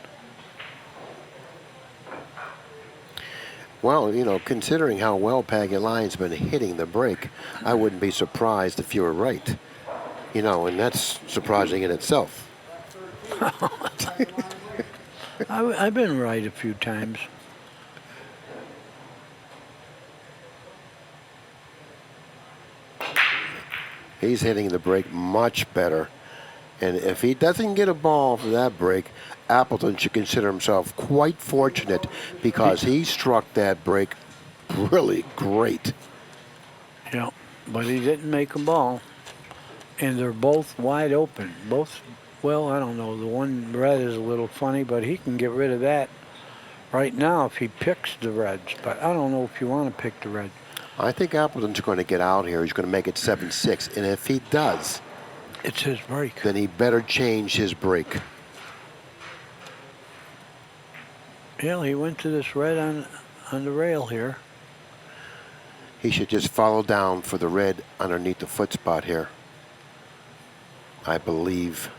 Well, you know, considering how well Pagulayan's been hitting the break, I wouldn't be surprised if you were right. You know, and that's surprising in itself. I've been right a few times. He's hitting the break much better. And if he doesn't get a ball for that break, Appleton should consider himself quite fortunate because he struck that break really great. Yeah, but he didn't make a ball. And they're both wide open. Both, well, I don't know. The one red is a little funny, but he can get rid of that right now if he picks the reds. But I don't know if you want to pick the red. I think Appleton's going to get out here. He's going to make it 7-6. And if he does, it's his break. Then he better change his break. Yeah, he went to this red on the rail here. He should just follow down for the red underneath the foot spot here, I believe,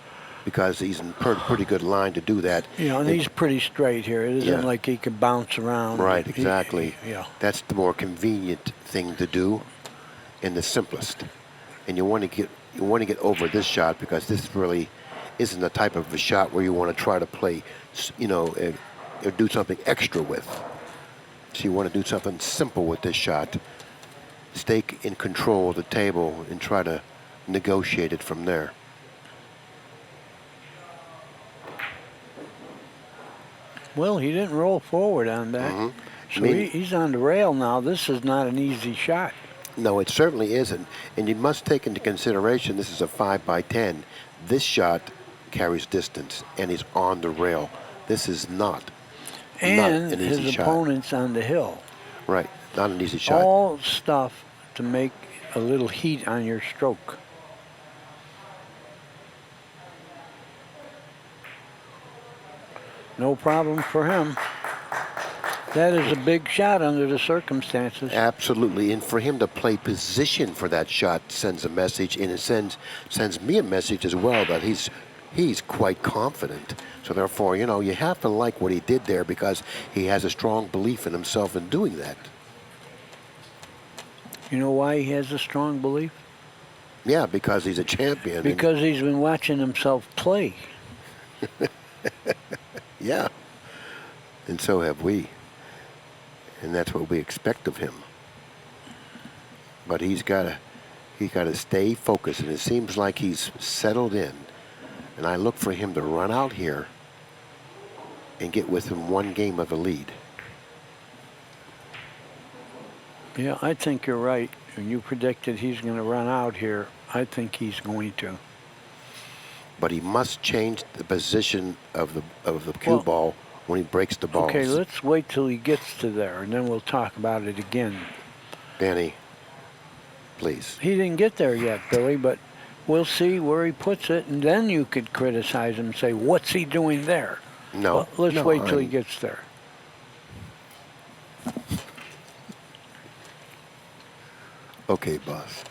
because he's in pretty good line to do that. Yeah, and he's pretty straight here. It isn't like he can bounce around. Right, exactly. Yeah. That's the more convenient thing to do and the simplest. And you want to get over this shot because this really isn't the type of a shot where you want to try to play, you know, or do something extra with. So you want to do something simple with this shot. Stay in control of the table and try to negotiate it from there. Well, he didn't roll forward on that. Mm-hmm. So he's on the rail now. This is not an easy shot. No, it certainly isn't. And you must take into consideration this is a 5x10. This shot carries distance, and he's on the rail. This is not And an easy his shot. opponent's on the hill. Right, not an easy shot. All stuff to make a little heat on your stroke. No problem for him. That is a big shot under the circumstances. Absolutely, and for him to play position for that shot sends a message, and it sends me a message as well that he's quite confident. So therefore, you know, you have to like what he did there because he has a strong belief in himself in doing that. You know why he has a strong belief? Yeah, because he's a champion. Because he's been watching himself play. Yeah, and so have we. And that's what we expect of him. But he's got to stay focused, and it seems like he's settled in. And I look for him to run out here and get within one game of the lead. Yeah, I think you're right. When you predicted he's going to run out here, I think he's going to. But he must change the position of the cue ball when he breaks the balls. Okay, let's wait till he gets to there, and then we'll talk about it again. Danny, please. He didn't get there yet, Billy, but we'll see where he puts it, and then you could criticize him and say, what's he doing there? No. Well, let's wait till he gets there. Okay, boss.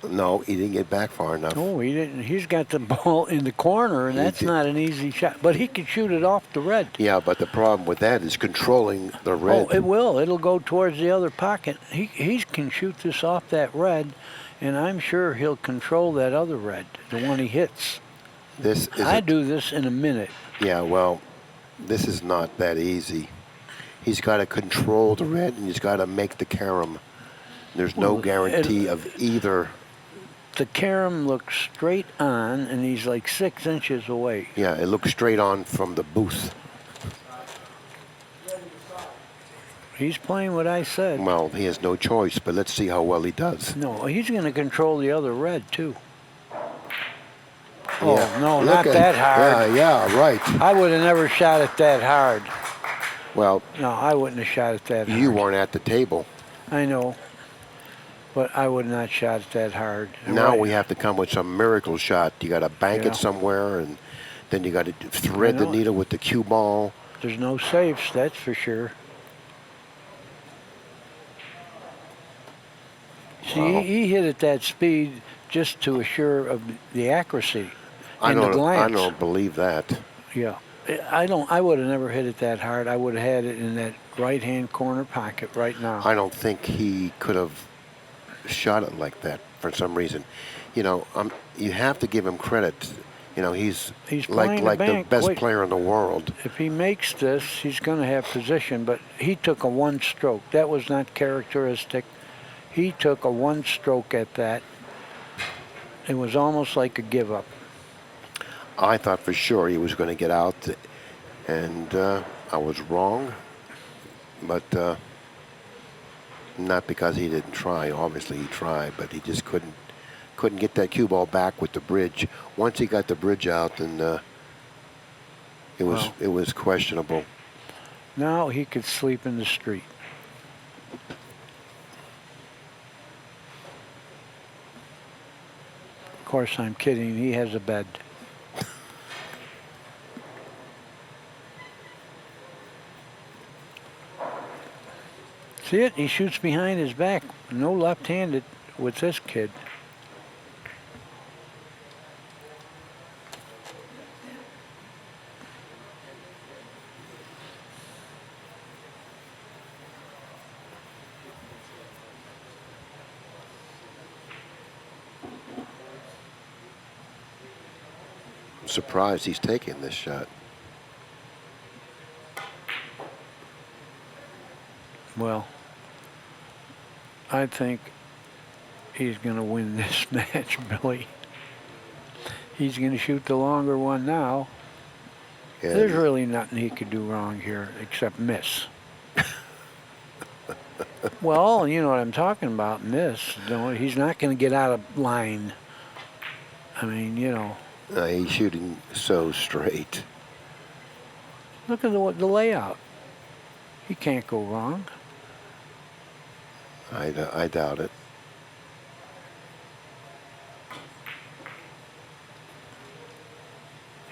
No, he didn't get back far enough. Oh, he didn't. He's got the ball in the corner, and that's not an easy shot. But he can shoot it off the red. Yeah, but the problem with that is controlling the red. Oh, it will. It'll go towards the other pocket. He can shoot this off that red, and I'm sure he'll control that other red, the one he hits. I do this in a minute. Yeah, well, this is not that easy. He's got to control the red, and he's got to make the carom. There's no guarantee of either. The carom looks straight on, and he's like 6 inches away. Yeah, it looks straight on from the booth. He's playing what I said. Well, he has no choice, but let's see how well he does. No, he's going to control the other red, too. Oh, Yeah. no, Look not that hard. Yeah, right. I would have never shot it that hard. Well, No, I wouldn't have shot it that hard. you weren't at the table. I know. But I would not shot it that hard. Now Right. we have to come with some miracle shot. You got to bank Yeah. it somewhere, and then you got to thread the know. needle with the cue ball. There's no safes, that's for sure. See, Wow. he hit at that speed just to assure of the accuracy I and the glance. don't believe that. Yeah. I would have never hit it that hard. I would have had it in that right-hand corner pocket right now. I don't think he could have shot it like that for some reason. You know, you have to give him credit. You know, he's playing like the bank. best Wait. player in the world. If he makes this, he's going to have position, but he took a one stroke. That was not characteristic. He took a one stroke at that. It was almost like a give up. I thought for sure he was going to get out, and I was wrong. But not because he didn't try. Obviously he tried, but he just couldn't get that cue ball back with the bridge. Once he got the bridge out, then it was questionable. Now he could sleep in the street. Of course, I'm kidding. He has a bed. See it? He shoots behind his back. No left-handed with this kid. I'm surprised he's taking this shot. Well, I think he's going to win this match, Billy. He's going to shoot the longer one now. Yeah, There's really nothing he could do wrong here except miss. Well, you know what I'm talking about, miss. No, he's not going to get out of line. I mean, you know. he's shooting so straight. Look at the layout. He can't go wrong. I doubt it.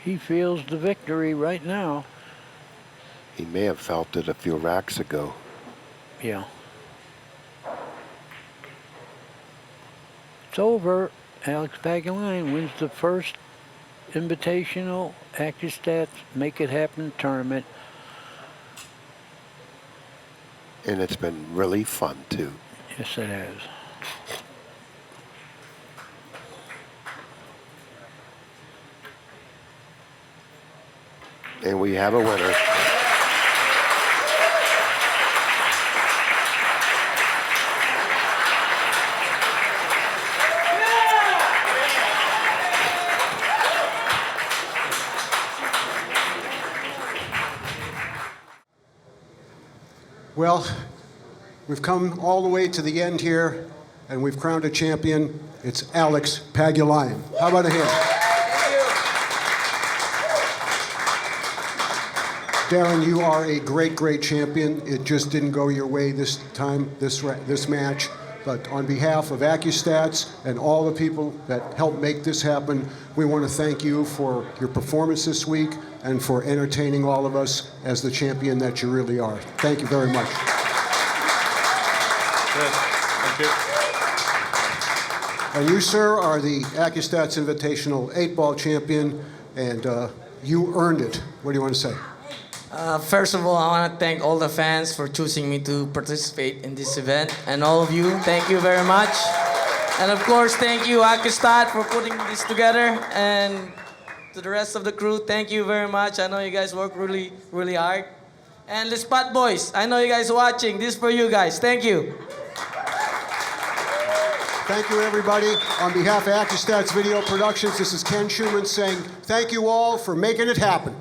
He feels the victory right now. He may have felt it a few racks ago. Yeah. It's over. Alex Pagulayan wins the first Invitational Accu-Stats Make It Happen tournament. And it's been really fun, too. Yes, it has. And we have a winner. Well, we've come all the way to the end here, and we've crowned a champion. It's Alex Pagulayan. How about a hand? Darren, you are a great, great champion. It just didn't go your way this time, this match. But on behalf of Accu-Stats and all the people that helped make this happen, we want to thank you for your performance this week and for entertaining all of us as the champion that you really are. Thank you very much. Good. Thank you. And you, sir, are the Accu-Stats Invitational 8-ball champion, and you earned it. What do you want to say? First of all, I want to thank all the fans for choosing me to participate in this event. And all of you, thank you very much. And of course, thank you, Accu-Stats, for putting this together. And to the rest of the crew, thank you very much. I know you guys work really, really hard. And the Spot Boys, I know you guys watching. This is for you guys. Thank you. Thank you, everybody. On behalf of Accu-Stats Video Productions, this is Ken Schumann saying thank you all for making it happen.